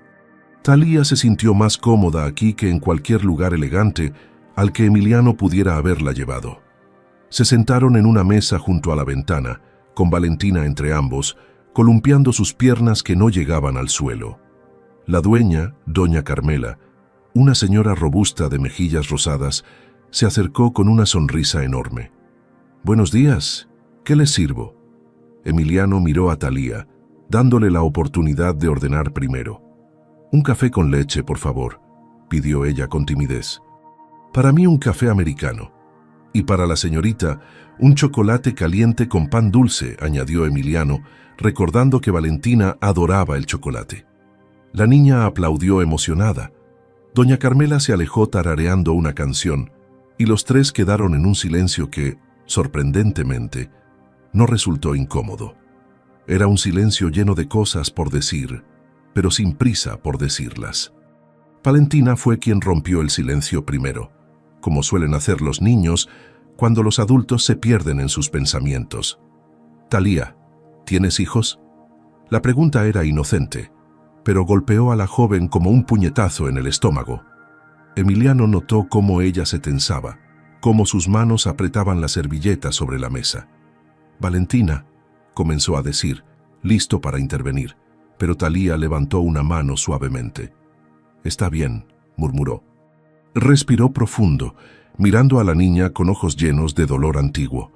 Thalía se sintió más cómoda aquí que en cualquier lugar elegante al que Emiliano pudiera haberla llevado. Se sentaron en una mesa junto a la ventana, con Valentina entre ambos, columpiando sus piernas que no llegaban al suelo. La dueña, doña Carmela, una señora robusta de mejillas rosadas, se acercó con una sonrisa enorme. «Buenos días, ¿qué les sirvo?». Emiliano miró a Thalía, dándole la oportunidad de ordenar primero. «Un café con leche, por favor», pidió ella con timidez. «Para mí un café americano. Y para la señorita, un chocolate caliente con pan dulce», añadió Emiliano, recordando que Valentina adoraba el chocolate. La niña aplaudió emocionada. Doña Carmela se alejó tarareando una canción, y los 3 quedaron en un silencio que, sorprendentemente, no resultó incómodo. Era un silencio lleno de cosas por decir, pero sin prisa por decirlas. Valentina fue quien rompió el silencio primero, como suelen hacer los niños cuando los adultos se pierden en sus pensamientos. «Thalía, ¿tienes hijos?». La pregunta era inocente, pero golpeó a la joven como un puñetazo en el estómago. Emiliano notó cómo ella se tensaba, cómo sus manos apretaban la servilleta sobre la mesa. «Valentina», comenzó a decir, listo para intervenir, pero Thalía levantó una mano suavemente. «Está bien», murmuró. Respiró profundo, mirando a la niña con ojos llenos de dolor antiguo.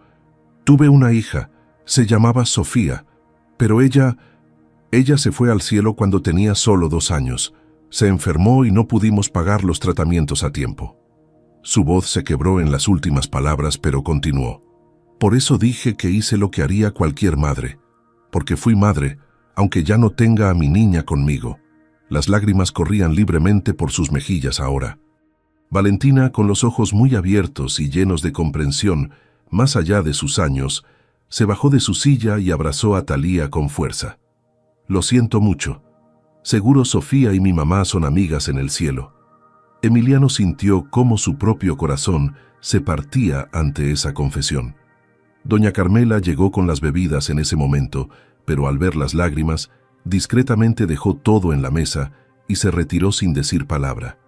«Tuve una hija, se llamaba Sofía, pero ella se fue al cielo cuando tenía solo 2 años. Se enfermó y no pudimos pagar los tratamientos a tiempo». Su voz se quebró en las últimas palabras, pero continuó. «Por eso dije que hice lo que haría cualquier madre, porque fui madre, aunque ya no tenga a mi niña conmigo». Las lágrimas corrían libremente por sus mejillas ahora. Valentina, con los ojos muy abiertos y llenos de comprensión, más allá de sus años, se bajó de su silla y abrazó a Thalía con fuerza. «Lo siento mucho. Seguro Sofía y mi mamá son amigas en el cielo». Emiliano sintió cómo su propio corazón se partía ante esa confesión. Doña Carmela llegó con las bebidas en ese momento, pero al ver las lágrimas, discretamente dejó todo en la mesa y se retiró sin decir palabra.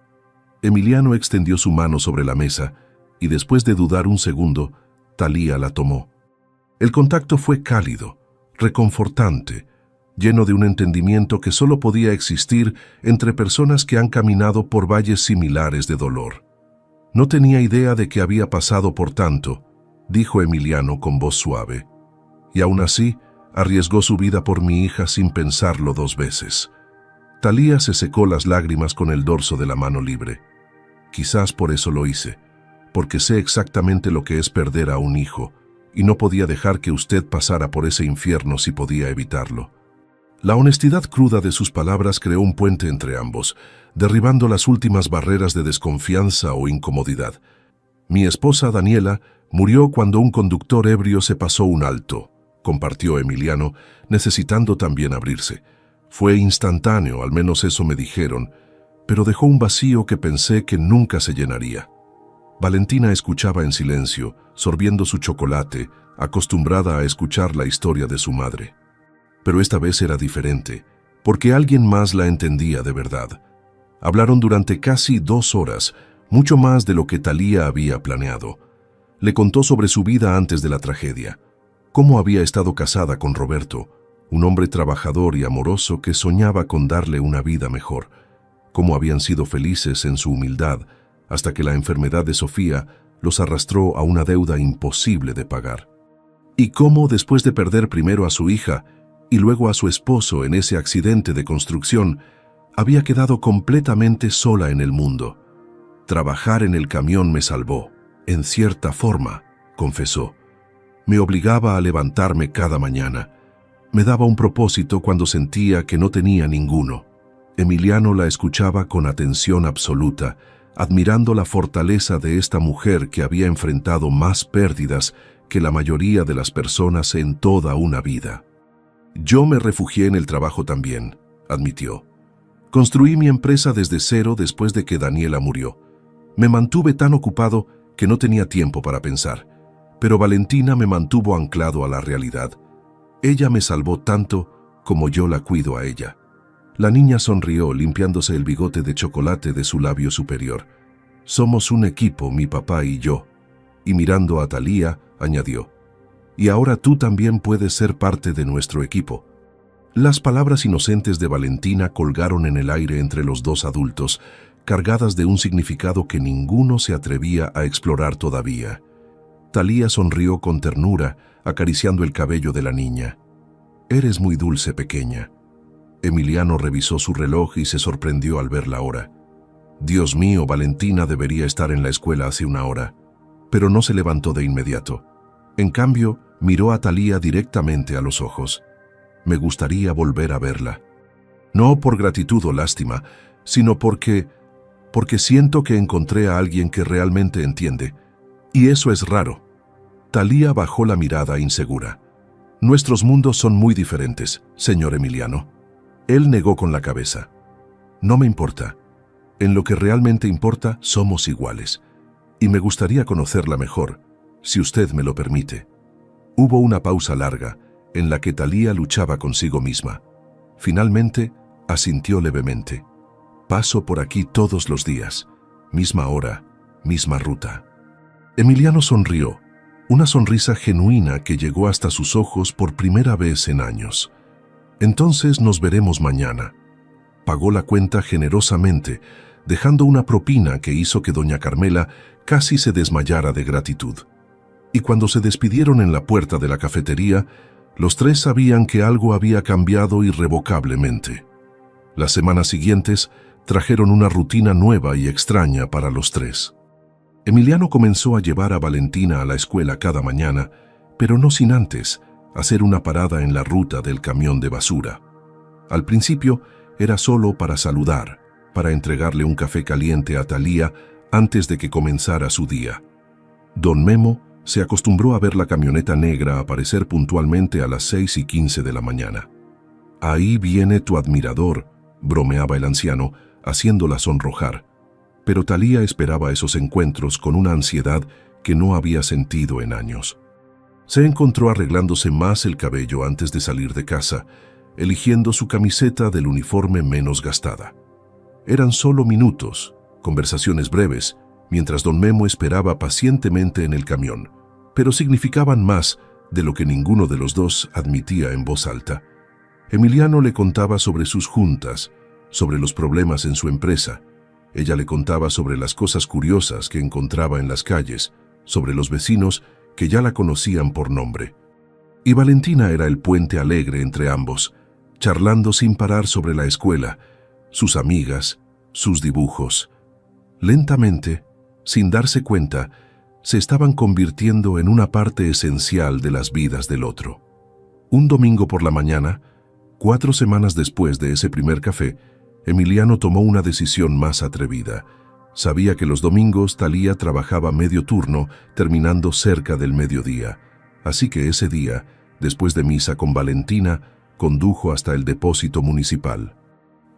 Emiliano extendió su mano sobre la mesa y después de dudar un segundo, Thalía la tomó. El contacto fue cálido, reconfortante, lleno de un entendimiento que solo podía existir entre personas que han caminado por valles similares de dolor. «No tenía idea de que había pasado por tanto», dijo Emiliano con voz suave. «Y aún así, arriesgó su vida por mi hija sin pensarlo 2 veces». Talía se secó las lágrimas con el dorso de la mano libre. Quizás por eso lo hice, porque sé exactamente lo que es perder a un hijo, y no podía dejar que usted pasara por ese infierno si podía evitarlo. La honestidad cruda de sus palabras creó un puente entre ambos, derribando las últimas barreras de desconfianza o incomodidad. Mi esposa Daniela murió cuando un conductor ebrio se pasó un alto, compartió Emiliano, necesitando también abrirse. Fue instantáneo, al menos eso me dijeron, pero dejó un vacío que pensé que nunca se llenaría. Valentina escuchaba en silencio, sorbiendo su chocolate, acostumbrada a escuchar la historia de su madre. Pero esta vez era diferente, porque alguien más la entendía de verdad. Hablaron durante casi 2 horas, mucho más de lo que Talía había planeado. Le contó sobre su vida antes de la tragedia, cómo había estado casada con Roberto, un hombre trabajador y amoroso que soñaba con darle una vida mejor, cómo habían sido felices en su humildad, hasta que la enfermedad de Sofía los arrastró a una deuda imposible de pagar. Y cómo, después de perder primero a su hija y luego a su esposo en ese accidente de construcción, había quedado completamente sola en el mundo. Trabajar en el camión me salvó, en cierta forma, confesó. Me obligaba a levantarme cada mañana. Me daba un propósito cuando sentía que no tenía ninguno. Emiliano la escuchaba con atención absoluta, admirando la fortaleza de esta mujer que había enfrentado más pérdidas que la mayoría de las personas en toda una vida. Yo me refugié en el trabajo también, admitió. Construí mi empresa desde cero después de que Daniela murió. Me mantuve tan ocupado que no tenía tiempo para pensar, pero Valentina me mantuvo anclado a la realidad. Ella me salvó tanto como yo la cuido a ella. La niña sonrió, limpiándose el bigote de chocolate de su labio superior. Somos un equipo, mi papá y yo. Y mirando a Talía, añadió, y ahora tú también puedes ser parte de nuestro equipo. Las palabras inocentes de Valentina colgaron en el aire entre los dos adultos, cargadas de un significado que ninguno se atrevía a explorar todavía. Talía sonrió con ternura, acariciando el cabello de la niña. Eres muy dulce, pequeña. Emiliano revisó su reloj y se sorprendió al ver la hora. Dios mío, Valentina debería estar en la escuela hace 1 hora. Pero no se levantó de inmediato. En cambio, miró a Talía directamente a los ojos. Me gustaría volver a verla. No por gratitud o lástima, sino porque siento que encontré a alguien que realmente entiende. Y eso es raro. Talía bajó la mirada insegura. Nuestros mundos son muy diferentes, señor Emiliano. Él negó con la cabeza. No me importa. En lo que realmente importa, somos iguales. Y me gustaría conocerla mejor, si usted me lo permite. Hubo una pausa larga, en la que Talía luchaba consigo misma. Finalmente, asintió levemente. Paso por aquí todos los días. Misma hora, misma ruta. Emiliano sonrió, una sonrisa genuina que llegó hasta sus ojos por primera vez en años. Entonces nos veremos mañana. Pagó la cuenta generosamente, dejando una propina que hizo que doña Carmela casi se desmayara de gratitud. Y cuando se despidieron en la puerta de la cafetería, los 3 sabían que algo había cambiado irrevocablemente. Las semanas siguientes trajeron una rutina nueva y extraña para los 3. Emiliano comenzó a llevar a Valentina a la escuela cada mañana, pero no sin antes hacer una parada en la ruta del camión de basura. Al principio era solo para saludar, para entregarle un café caliente a Talía antes de que comenzara su día. Don Memo se acostumbró a ver la camioneta negra aparecer puntualmente a las 6:15 de la mañana. Ahí viene tu admirador, bromeaba el anciano, haciéndola sonrojar. Pero Talía esperaba esos encuentros con una ansiedad que no había sentido en años. Se encontró arreglándose más el cabello antes de salir de casa, eligiendo su camiseta del uniforme menos gastada. Eran solo minutos, conversaciones breves, mientras don Memo esperaba pacientemente en el camión, pero significaban más de lo que ninguno de los dos admitía en voz alta. Emiliano le contaba sobre sus juntas, sobre los problemas en su empresa. Ella le contaba sobre las cosas curiosas que encontraba en las calles, sobre los vecinos que ya la conocían por nombre. Y Valentina era el puente alegre entre ambos, charlando sin parar sobre la escuela, sus amigas, sus dibujos. Lentamente, sin darse cuenta, se estaban convirtiendo en una parte esencial de las vidas del otro. Un domingo por la mañana, 4 semanas después de ese primer café, Emiliano tomó una decisión más atrevida. Sabía que los domingos Thalía trabajaba medio turno, terminando cerca del mediodía. Así que ese día, después de misa con Valentina, condujo hasta el depósito municipal.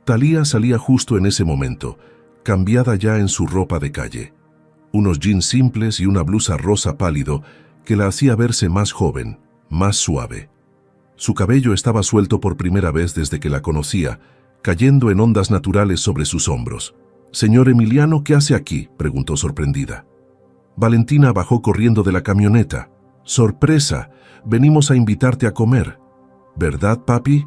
Thalía salía justo en ese momento, cambiada ya en su ropa de calle. Unos jeans simples y una blusa rosa pálido que la hacía verse más joven, más suave. Su cabello estaba suelto por primera vez desde que la conocía, cayendo en ondas naturales sobre sus hombros. «Señor Emiliano, ¿qué hace aquí?», preguntó sorprendida. Valentina bajó corriendo de la camioneta. «¡Sorpresa! Venimos a invitarte a comer». «¿Verdad, papi?».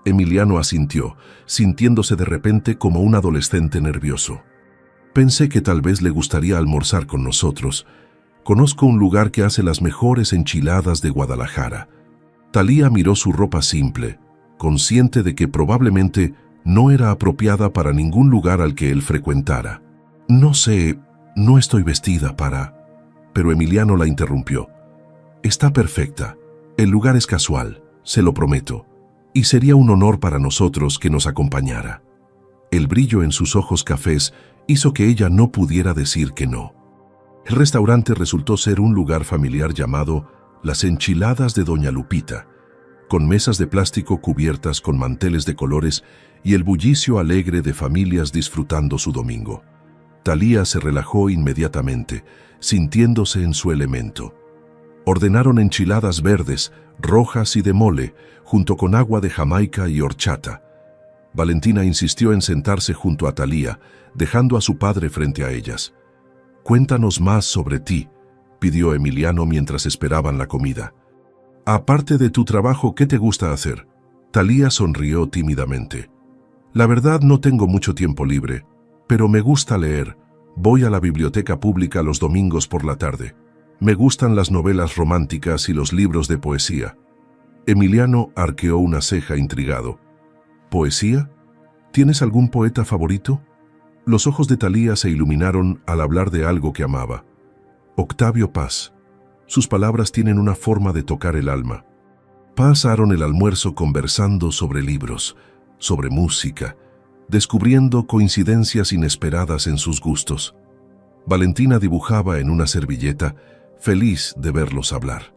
Emiliano asintió, sintiéndose de repente como un adolescente nervioso. «Pensé que tal vez le gustaría almorzar con nosotros. Conozco un lugar que hace las mejores enchiladas de Guadalajara». Thalía miró su ropa simple, consciente de que probablemente no era apropiada para ningún lugar al que él frecuentara. «No sé, no estoy vestida para...». Pero Emiliano la interrumpió. «Está perfecta. El lugar es casual, se lo prometo. Y sería un honor para nosotros que nos acompañara». El brillo en sus ojos cafés hizo que ella no pudiera decir que no. El restaurante resultó ser un lugar familiar llamado Las Enchiladas de Doña Lupita, con mesas de plástico cubiertas con manteles de colores y el bullicio alegre de familias disfrutando su domingo. Thalía se relajó inmediatamente, sintiéndose en su elemento. Ordenaron enchiladas verdes, rojas y de mole, junto con agua de Jamaica y horchata. Valentina insistió en sentarse junto a Thalía, dejando a su padre frente a ellas. «Cuéntanos más sobre ti», pidió Emiliano mientras esperaban la comida. «Aparte de tu trabajo, ¿qué te gusta hacer?». Thalía sonrió tímidamente. «La verdad, no tengo mucho tiempo libre, pero me gusta leer. Voy a la biblioteca pública los domingos por la tarde. Me gustan las novelas románticas y los libros de poesía». Emiliano arqueó una ceja intrigado. «¿Poesía? ¿Tienes algún poeta favorito?». Los ojos de Thalía se iluminaron al hablar de algo que amaba. «Octavio Paz». Sus palabras tienen una forma de tocar el alma. Pasaron el almuerzo conversando sobre libros, sobre música, descubriendo coincidencias inesperadas en sus gustos. Valentina dibujaba en una servilleta, feliz de verlos hablar.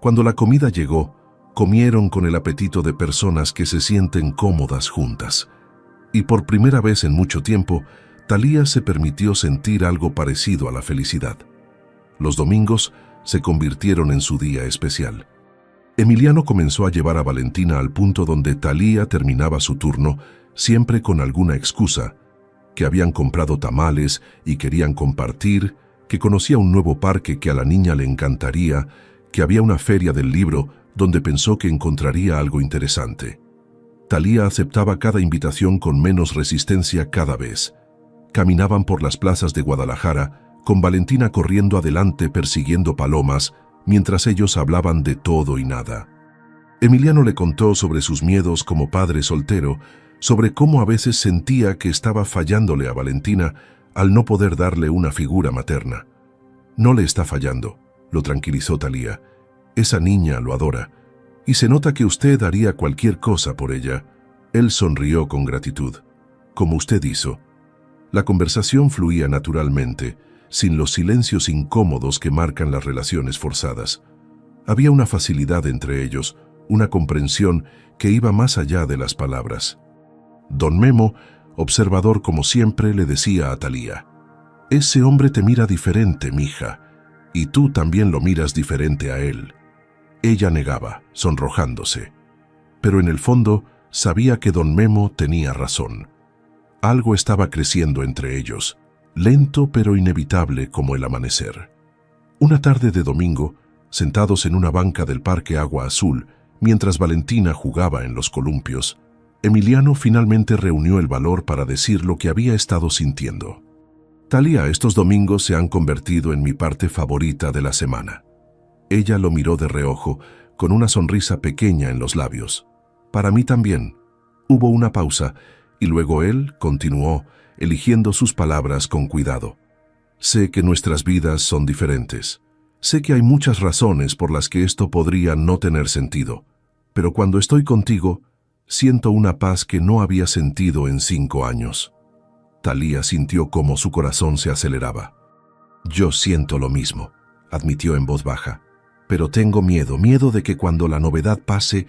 Cuando la comida llegó, comieron con el apetito de personas que se sienten cómodas juntas. Y por primera vez en mucho tiempo, Thalía se permitió sentir algo parecido a la felicidad. Los domingos se convirtieron en su día especial. Emiliano comenzó a llevar a Valentina al punto donde Thalía terminaba su turno, siempre con alguna excusa, que habían comprado tamales y querían compartir, que conocía un nuevo parque que a la niña le encantaría, que había una feria del libro donde pensó que encontraría algo interesante. Thalía aceptaba cada invitación con menos resistencia cada vez. Caminaban por las plazas de Guadalajara, con Valentina corriendo adelante persiguiendo palomas, mientras ellos hablaban de todo y nada. Emiliano le contó sobre sus miedos como padre soltero, sobre cómo a veces sentía que estaba fallándole a Valentina al no poder darle una figura materna. «No le está fallando», lo tranquilizó Thalía. «Esa niña lo adora, y se nota que usted haría cualquier cosa por ella». Él sonrió con gratitud. «Como usted hizo». La conversación fluía naturalmente, sin los silencios incómodos que marcan las relaciones forzadas. Había una facilidad entre ellos, una comprensión que iba más allá de las palabras. Don Memo, observador como siempre, le decía a Thalía: «Ese hombre te mira diferente, mija, y tú también lo miras diferente a él». Ella negaba, sonrojándose. Pero en el fondo sabía que don Memo tenía razón. Algo estaba creciendo entre ellos, lento pero inevitable como el amanecer. Una tarde de domingo, sentados en una banca del Parque Agua Azul, mientras Valentina jugaba en los columpios, Emiliano finalmente reunió el valor para decir lo que había estado sintiendo. «Thalía, estos domingos se han convertido en mi parte favorita de la semana». Ella lo miró de reojo, con una sonrisa pequeña en los labios. «Para mí también». Hubo una pausa, Y luego él continuó, eligiendo sus palabras con cuidado. Sé que nuestras vidas son diferentes. Sé que hay muchas razones por las que esto podría no tener sentido. Pero cuando estoy contigo, siento una paz que no había sentido en 5 años. Thalía sintió cómo su corazón se aceleraba. Yo siento lo mismo, admitió en voz baja. Pero tengo miedo de que cuando la novedad pase,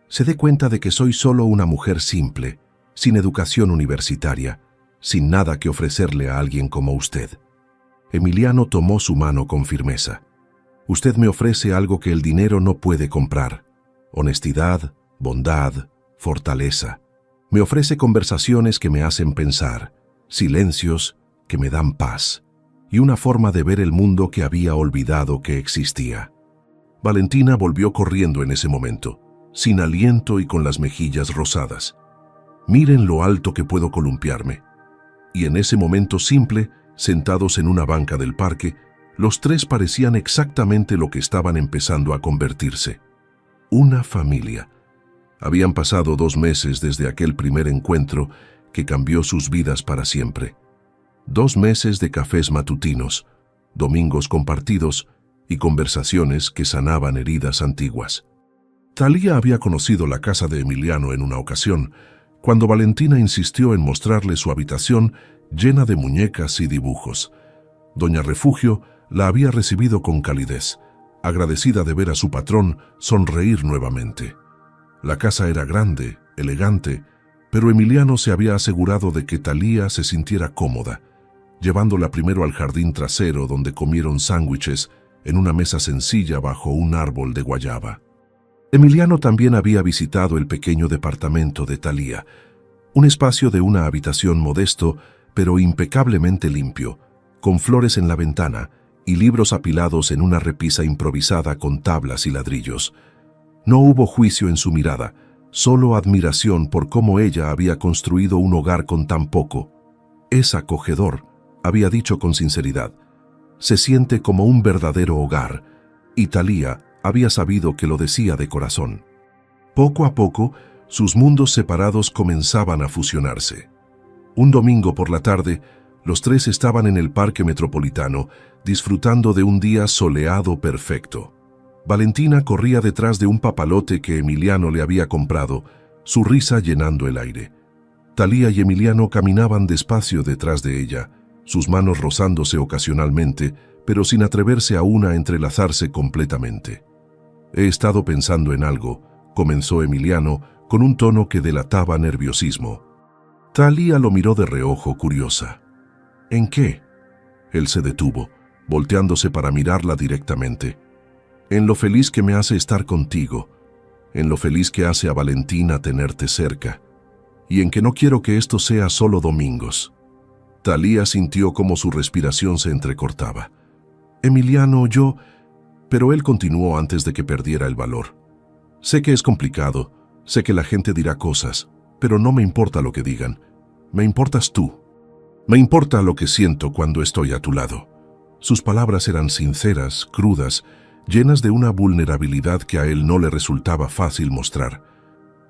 se dé cuenta de que soy solo una mujer simple, sin educación universitaria, sin nada que ofrecerle a alguien como usted. Emiliano tomó su mano con firmeza. Usted me ofrece algo que el dinero no puede comprar. Honestidad, bondad, fortaleza. Me ofrece conversaciones que me hacen pensar, silencios que me dan paz, y una forma de ver el mundo que había olvidado que existía. Valentina volvió corriendo en ese momento, sin aliento y con las mejillas rosadas. Miren lo alto que puedo columpiarme. Y en ese momento simple, sentados en una banca del parque, los tres parecían exactamente lo que estaban empezando a convertirse. Una familia. Habían pasado 2 meses desde aquel primer encuentro que cambió sus vidas para siempre. 2 meses de cafés matutinos, domingos compartidos y conversaciones que sanaban heridas antiguas. Thalía había conocido la casa de Emiliano en una ocasión, cuando Valentina insistió en mostrarle su habitación llena de muñecas y dibujos. Doña Refugio la había recibido con calidez, agradecida de ver a su patrón sonreír nuevamente. La casa era grande, elegante, pero Emiliano se había asegurado de que Thalía se sintiera cómoda, llevándola primero al jardín trasero donde comieron sándwiches en una mesa sencilla bajo un árbol de guayaba. Emiliano también había visitado el pequeño departamento de Thalía, un espacio de una habitación modesto, pero impecablemente limpio, con flores en la ventana y libros apilados en una repisa improvisada con tablas y ladrillos. No hubo juicio en su mirada, solo admiración por cómo ella había construido un hogar con tan poco. Es acogedor, había dicho con sinceridad. Se siente como un verdadero hogar, y Thalía había sabido que lo decía de corazón. Poco a poco, sus mundos separados comenzaban a fusionarse. Un domingo por la tarde, los tres estaban en el Parque Metropolitano, disfrutando de un día soleado perfecto. Valentina corría detrás de un papalote que Emiliano le había comprado, su risa llenando el aire. Thalía y Emiliano caminaban despacio detrás de ella, sus manos rozándose ocasionalmente, pero sin atreverse aún a entrelazarse completamente. He estado pensando en algo, comenzó Emiliano con un tono que delataba nerviosismo. Thalía lo miró de reojo, curiosa. ¿En qué? Él se detuvo, volteándose para mirarla directamente. En lo feliz que me hace estar contigo, en lo feliz que hace a Valentina tenerte cerca, y en que no quiero que esto sea solo domingos. Thalía sintió como su respiración se entrecortaba. Emiliano, yo... Pero él continuó antes de que perdiera el valor. Sé que es complicado, sé que la gente dirá cosas, pero no me importa lo que digan. Me importas tú. Me importa lo que siento cuando estoy a tu lado. Sus palabras eran sinceras, crudas, llenas de una vulnerabilidad que a él no le resultaba fácil mostrar.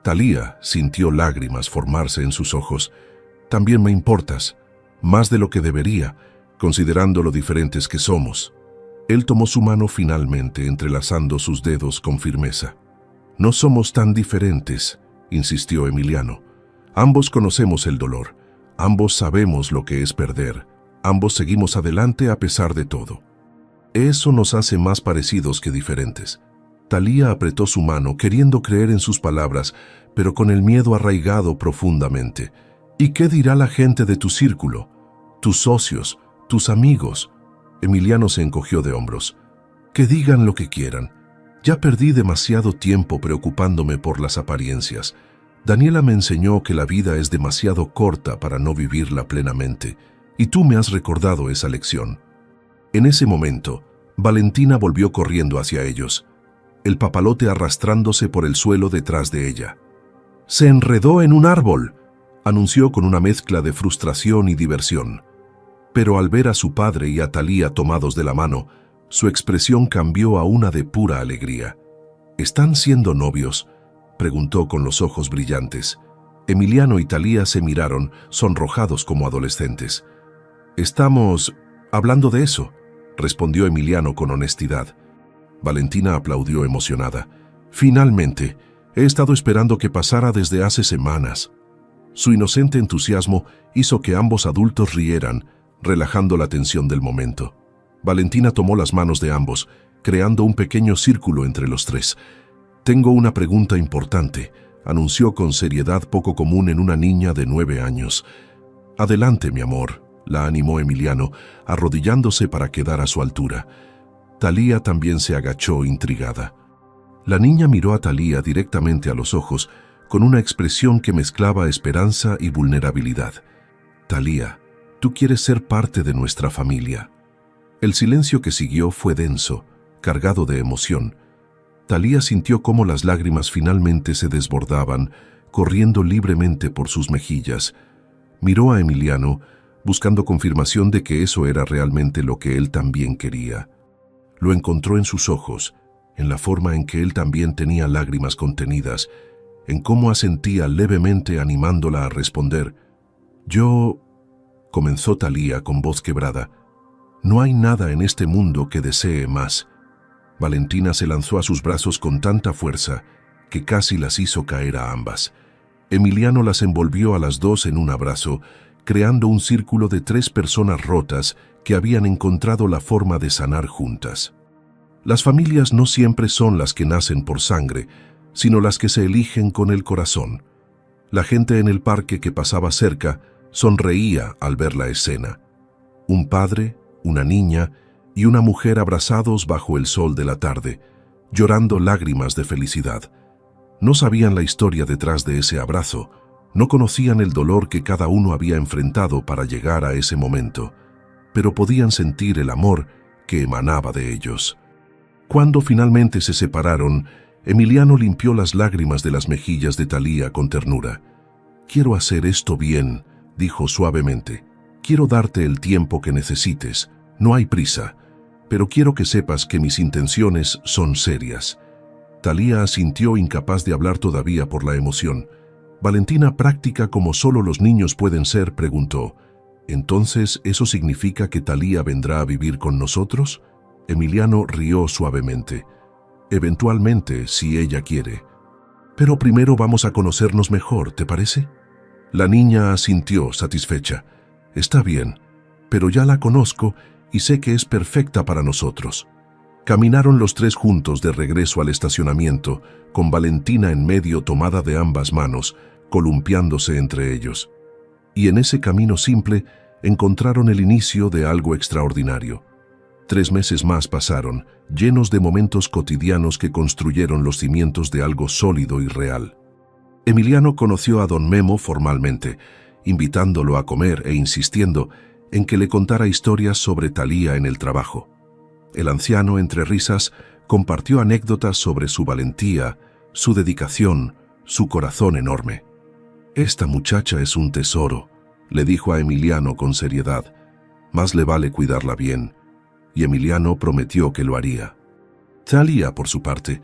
Thalía sintió lágrimas formarse en sus ojos. También me importas, más de lo que debería, considerando lo diferentes que somos. Él tomó su mano finalmente, entrelazando sus dedos con firmeza. No somos tan diferentes, insistió Emiliano. Ambos conocemos el dolor, ambos sabemos lo que es perder, ambos seguimos adelante a pesar de todo. Eso nos hace más parecidos que diferentes. Thalía apretó su mano, queriendo creer en sus palabras, pero con el miedo arraigado profundamente. ¿Y qué dirá la gente de tu círculo? Tus socios, tus amigos. Emiliano se encogió de hombros. Que digan lo que quieran. Ya perdí demasiado tiempo preocupándome por las apariencias. Daniela me enseñó que la vida es demasiado corta para no vivirla plenamente, y tú me has recordado esa lección. En ese momento, Valentina volvió corriendo hacia ellos, el papalote arrastrándose por el suelo detrás de ella. «Se enredó en un árbol», anunció con una mezcla de frustración y diversión. Pero al ver a su padre y a Thalía tomados de la mano, su expresión cambió a una de pura alegría. «¿Están siendo novios?», preguntó con los ojos brillantes. Emiliano y Talía se miraron, sonrojados como adolescentes. «Estamos hablando de eso», respondió Emiliano con honestidad. Valentina aplaudió emocionada. «Finalmente, he estado esperando que pasara desde hace semanas». Su inocente entusiasmo hizo que ambos adultos rieran, relajando la tensión del momento. Valentina tomó las manos de ambos, creando un pequeño círculo entre los tres. «Tengo una pregunta importante», anunció con seriedad poco común en una niña de 9 años. «Adelante, mi amor», la animó Emiliano, arrodillándose para quedar a su altura. Talía también se agachó intrigada. La niña miró a Talía directamente a los ojos, con una expresión que mezclaba esperanza y vulnerabilidad. «Talía, tú quieres ser parte de nuestra familia». El silencio que siguió fue denso, cargado de emoción. Talía sintió cómo las lágrimas finalmente se desbordaban, corriendo libremente por sus mejillas. Miró a Emiliano, buscando confirmación de que eso era realmente lo que él también quería. Lo encontró en sus ojos, en la forma en que él también tenía lágrimas contenidas, en cómo asentía levemente animándola a responder. «Yo», comenzó Talía con voz quebrada, «no hay nada en este mundo que desee más». Valentina se lanzó a sus brazos con tanta fuerza que casi las hizo caer a ambas. Emiliano las envolvió a las dos en un abrazo, creando un círculo de 3 personas rotas que habían encontrado la forma de sanar juntas. Las familias no siempre son las que nacen por sangre, sino las que se eligen con el corazón. La gente en el parque que pasaba cerca sonreía al ver la escena. Un padre, una niña y una mujer abrazados bajo el sol de la tarde, llorando lágrimas de felicidad. No sabían la historia detrás de ese abrazo, no conocían el dolor que cada uno había enfrentado para llegar a ese momento, pero podían sentir el amor que emanaba de ellos. Cuando finalmente se separaron, Emiliano limpió las lágrimas de las mejillas de Talía con ternura. «Quiero hacer esto bien», dijo suavemente. «Quiero darte el tiempo que necesites. No hay prisa, pero quiero que sepas que mis intenciones son serias». Talía asintió, incapaz de hablar todavía por la emoción. Valentina, práctica como solo los niños pueden ser, preguntó: «¿Entonces eso significa que Talía vendrá a vivir con nosotros?» Emiliano rió suavemente. «Eventualmente, si ella quiere. Pero primero vamos a conocernos mejor, ¿te parece?» La niña asintió, satisfecha. «Está bien, pero ya la conozco y sé que es perfecta para nosotros». Caminaron los 3 juntos de regreso al estacionamiento, con Valentina en medio tomada de ambas manos, columpiándose entre ellos. Y en ese camino simple encontraron el inicio de algo extraordinario. 3 meses más pasaron, llenos de momentos cotidianos que construyeron los cimientos de algo sólido y real. Emiliano conoció a don Memo formalmente, invitándolo a comer e insistiendo en que le contara historias sobre Talía en el trabajo. El anciano, entre risas, compartió anécdotas sobre su valentía, su dedicación, su corazón enorme. «Esta muchacha es un tesoro», le dijo a Emiliano con seriedad. «Más le vale cuidarla bien». Y Emiliano prometió que lo haría. Talía, por su parte,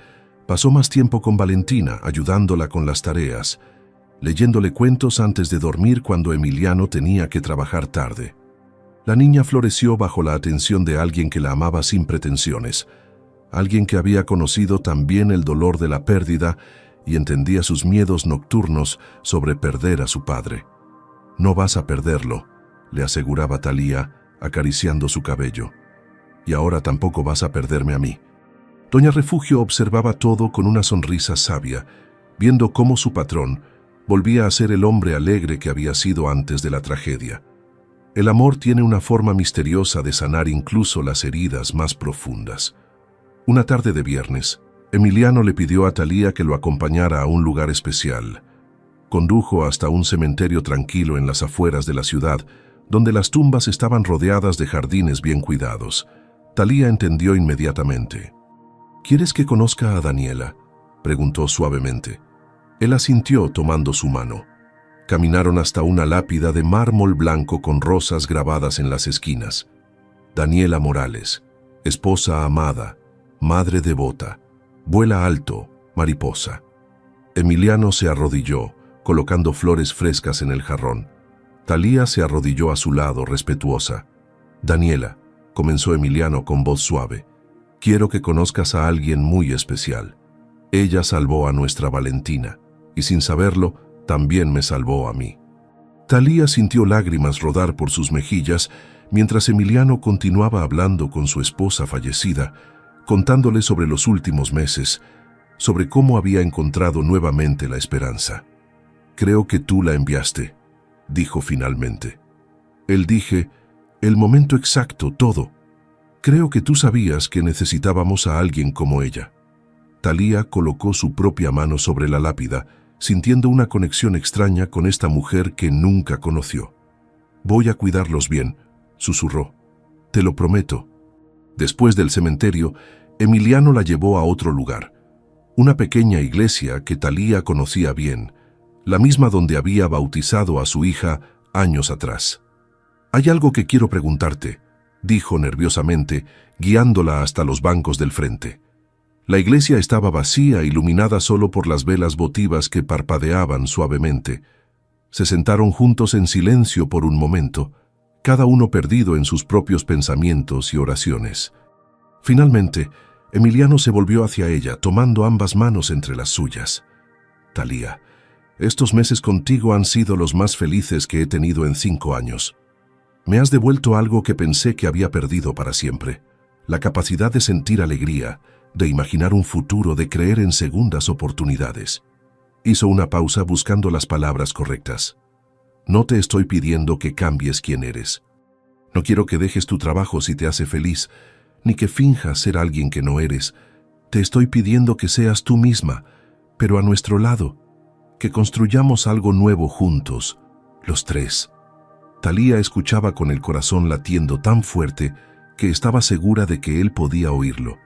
pasó más tiempo con Valentina, ayudándola con las tareas, leyéndole cuentos antes de dormir cuando Emiliano tenía que trabajar tarde. La niña floreció bajo la atención de alguien que la amaba sin pretensiones, alguien que había conocido también el dolor de la pérdida y entendía sus miedos nocturnos sobre perder a su padre. «No vas a perderlo», le aseguraba Talía, acariciando su cabello. «Y ahora tampoco vas a perderme a mí». Doña Refugio observaba todo con una sonrisa sabia, viendo cómo su patrón volvía a ser el hombre alegre que había sido antes de la tragedia. El amor tiene una forma misteriosa de sanar incluso las heridas más profundas. Una tarde de viernes, Emiliano le pidió a Talía que lo acompañara a un lugar especial. Condujo hasta un cementerio tranquilo en las afueras de la ciudad, donde las tumbas estaban rodeadas de jardines bien cuidados. Talía entendió inmediatamente. «¿Quieres que conozca a Daniela?», preguntó suavemente. Él asintió tomando su mano. Caminaron hasta una lápida de mármol blanco con rosas grabadas en las esquinas. Daniela Morales, esposa amada, madre devota, vuela alto, mariposa. Emiliano se arrodilló, colocando flores frescas en el jarrón. Talía se arrodilló a su lado, respetuosa. «Daniela», comenzó Emiliano con voz suave, «quiero que conozcas a alguien muy especial. Ella salvó a nuestra Valentina, y sin saberlo, también me salvó a mí». Talía sintió lágrimas rodar por sus mejillas mientras Emiliano continuaba hablando con su esposa fallecida, contándole sobre los últimos meses, sobre cómo había encontrado nuevamente la esperanza. «Creo que tú la enviaste», dijo finalmente. Él dije, «El momento exacto, todo. Creo que tú sabías que necesitábamos a alguien como ella». Talía colocó su propia mano sobre la lápida, sintiendo una conexión extraña con esta mujer que nunca conoció. «Voy a cuidarlos bien», susurró. «Te lo prometo». Después del cementerio, Emiliano la llevó a otro lugar, una pequeña iglesia que Talía conocía bien, la misma donde había bautizado a su hija años atrás. «Hay algo que quiero preguntarte», dijo nerviosamente, guiándola hasta los bancos del frente. La iglesia estaba vacía, iluminada solo por las velas votivas que parpadeaban suavemente. Se sentaron juntos en silencio por un momento, cada uno perdido en sus propios pensamientos y oraciones. Finalmente, Emiliano se volvió hacia ella, tomando ambas manos entre las suyas. «Talía, estos meses contigo han sido los más felices que he tenido en 5 años. Me has devuelto algo que pensé que había perdido para siempre, la capacidad de sentir alegría, de imaginar un futuro, de creer en segundas oportunidades». Hizo una pausa buscando las palabras correctas. «No te estoy pidiendo que cambies quién eres. No quiero que dejes tu trabajo si te hace feliz, ni que finjas ser alguien que no eres. Te estoy pidiendo que seas tú misma, pero a nuestro lado, que construyamos algo nuevo juntos, los tres». Talía escuchaba con el corazón latiendo tan fuerte que estaba segura de que él podía oírlo.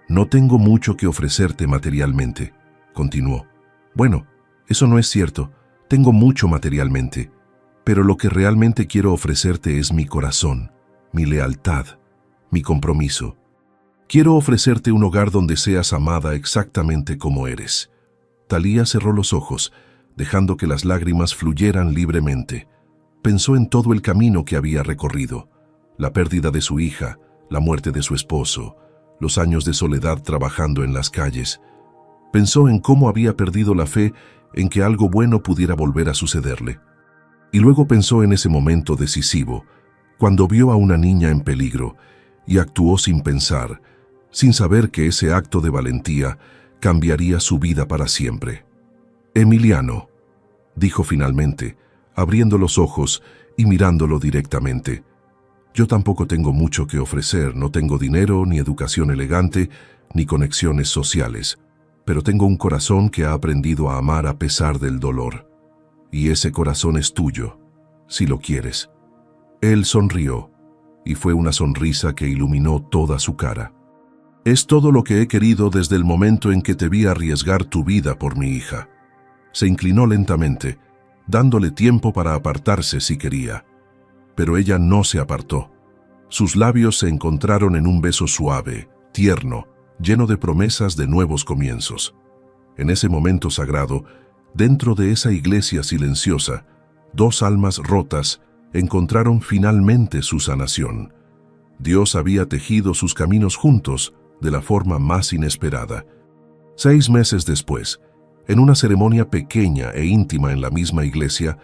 «No tengo mucho que ofrecerte materialmente», continuó. «Bueno, eso no es cierto, tengo mucho materialmente, pero lo que realmente quiero ofrecerte es mi corazón, mi lealtad, mi compromiso. Quiero ofrecerte un hogar donde seas amada exactamente como eres». Talía cerró los ojos, dejando que las lágrimas fluyeran libremente. Pensó en todo el camino que había recorrido, la pérdida de su hija, la muerte de su esposo, los años de soledad trabajando en las calles. Pensó en cómo había perdido la fe en que algo bueno pudiera volver a sucederle. Y luego pensó en ese momento decisivo, cuando vio a una niña en peligro, y actuó sin pensar, sin saber que ese acto de valentía cambiaría su vida para siempre. «Emiliano», dijo finalmente, abriendo los ojos y mirándolo directamente. «Yo tampoco tengo mucho que ofrecer, no tengo dinero, ni educación elegante, ni conexiones sociales, pero tengo un corazón que ha aprendido a amar a pesar del dolor. Y ese corazón es tuyo, si lo quieres». Él sonrió, y fue una sonrisa que iluminó toda su cara. «Es todo lo que he querido desde el momento en que te vi arriesgar tu vida por mi hija». Se inclinó lentamente, dándole tiempo para apartarse si quería. Pero ella no se apartó. Sus labios se encontraron en un beso suave, tierno, lleno de promesas de nuevos comienzos. En ese momento sagrado, dentro de esa iglesia silenciosa, 2 almas rotas encontraron finalmente su sanación. Dios había tejido sus caminos juntos de la forma más inesperada. 6 meses después, en una ceremonia pequeña e íntima en la misma iglesia,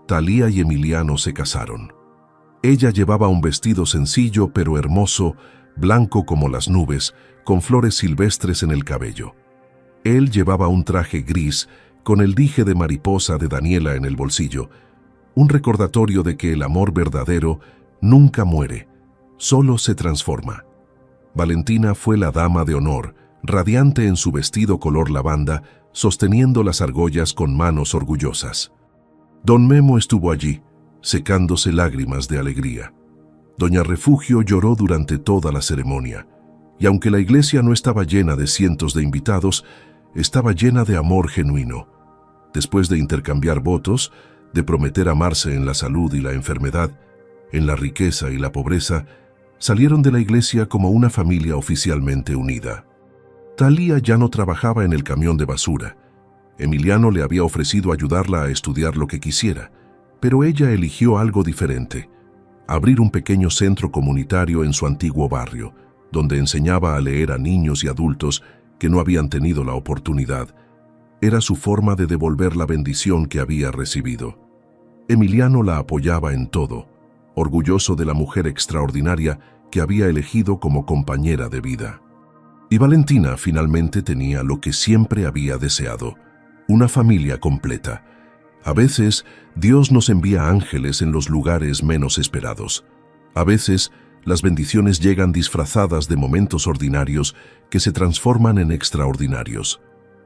Talía y Emiliano se casaron. Ella llevaba un vestido sencillo pero hermoso, blanco como las nubes, con flores silvestres en el cabello. Él llevaba un traje gris, con el dije de mariposa de Daniela en el bolsillo, un recordatorio de que el amor verdadero nunca muere, solo se transforma. Valentina fue la dama de honor, radiante en su vestido color lavanda, sosteniendo las argollas con manos orgullosas. Don Memo estuvo allí, secándose lágrimas de alegría. Doña Refugio lloró durante toda la ceremonia, y aunque la iglesia no estaba llena de cientos de invitados, estaba llena de amor genuino. Después de intercambiar votos, de prometer amarse en la salud y la enfermedad, en la riqueza y la pobreza, salieron de la iglesia como una familia oficialmente unida. Talía ya no trabajaba en el camión de basura. Emiliano le había ofrecido ayudarla a estudiar lo que quisiera, pero ella eligió algo diferente: abrir un pequeño centro comunitario en su antiguo barrio, donde enseñaba a leer a niños y adultos que no habían tenido la oportunidad. Era su forma de devolver la bendición que había recibido. Emiliano la apoyaba en todo, orgulloso de la mujer extraordinaria que había elegido como compañera de vida. Y Valentina finalmente tenía lo que siempre había deseado: una familia completa. A veces, Dios nos envía ángeles en los lugares menos esperados. A veces, las bendiciones llegan disfrazadas de momentos ordinarios que se transforman en extraordinarios.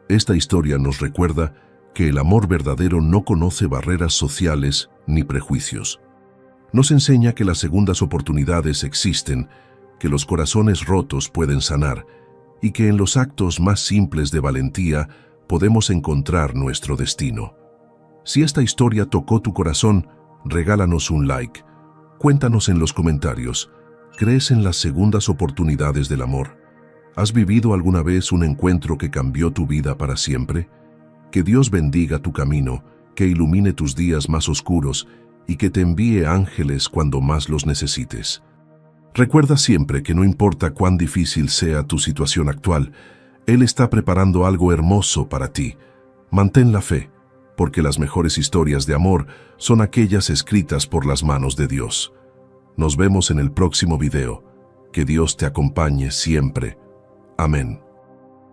Esta historia nos recuerda que el amor verdadero no conoce barreras sociales ni prejuicios. Nos enseña que las segundas oportunidades existen, que los corazones rotos pueden sanar y que en los actos más simples de valentía podemos encontrar nuestro destino. Si esta historia tocó tu corazón, regálanos un like. Cuéntanos en los comentarios: ¿crees en las segundas oportunidades del amor? ¿Has vivido alguna vez un encuentro que cambió tu vida para siempre? Que Dios bendiga tu camino, que ilumine tus días más oscuros y que te envíe ángeles cuando más los necesites. Recuerda siempre que no importa cuán difícil sea tu situación actual, Él está preparando algo hermoso para ti. Mantén la fe, porque las mejores historias de amor son aquellas escritas por las manos de Dios. Nos vemos en el próximo video. Que Dios te acompañe siempre. Amén.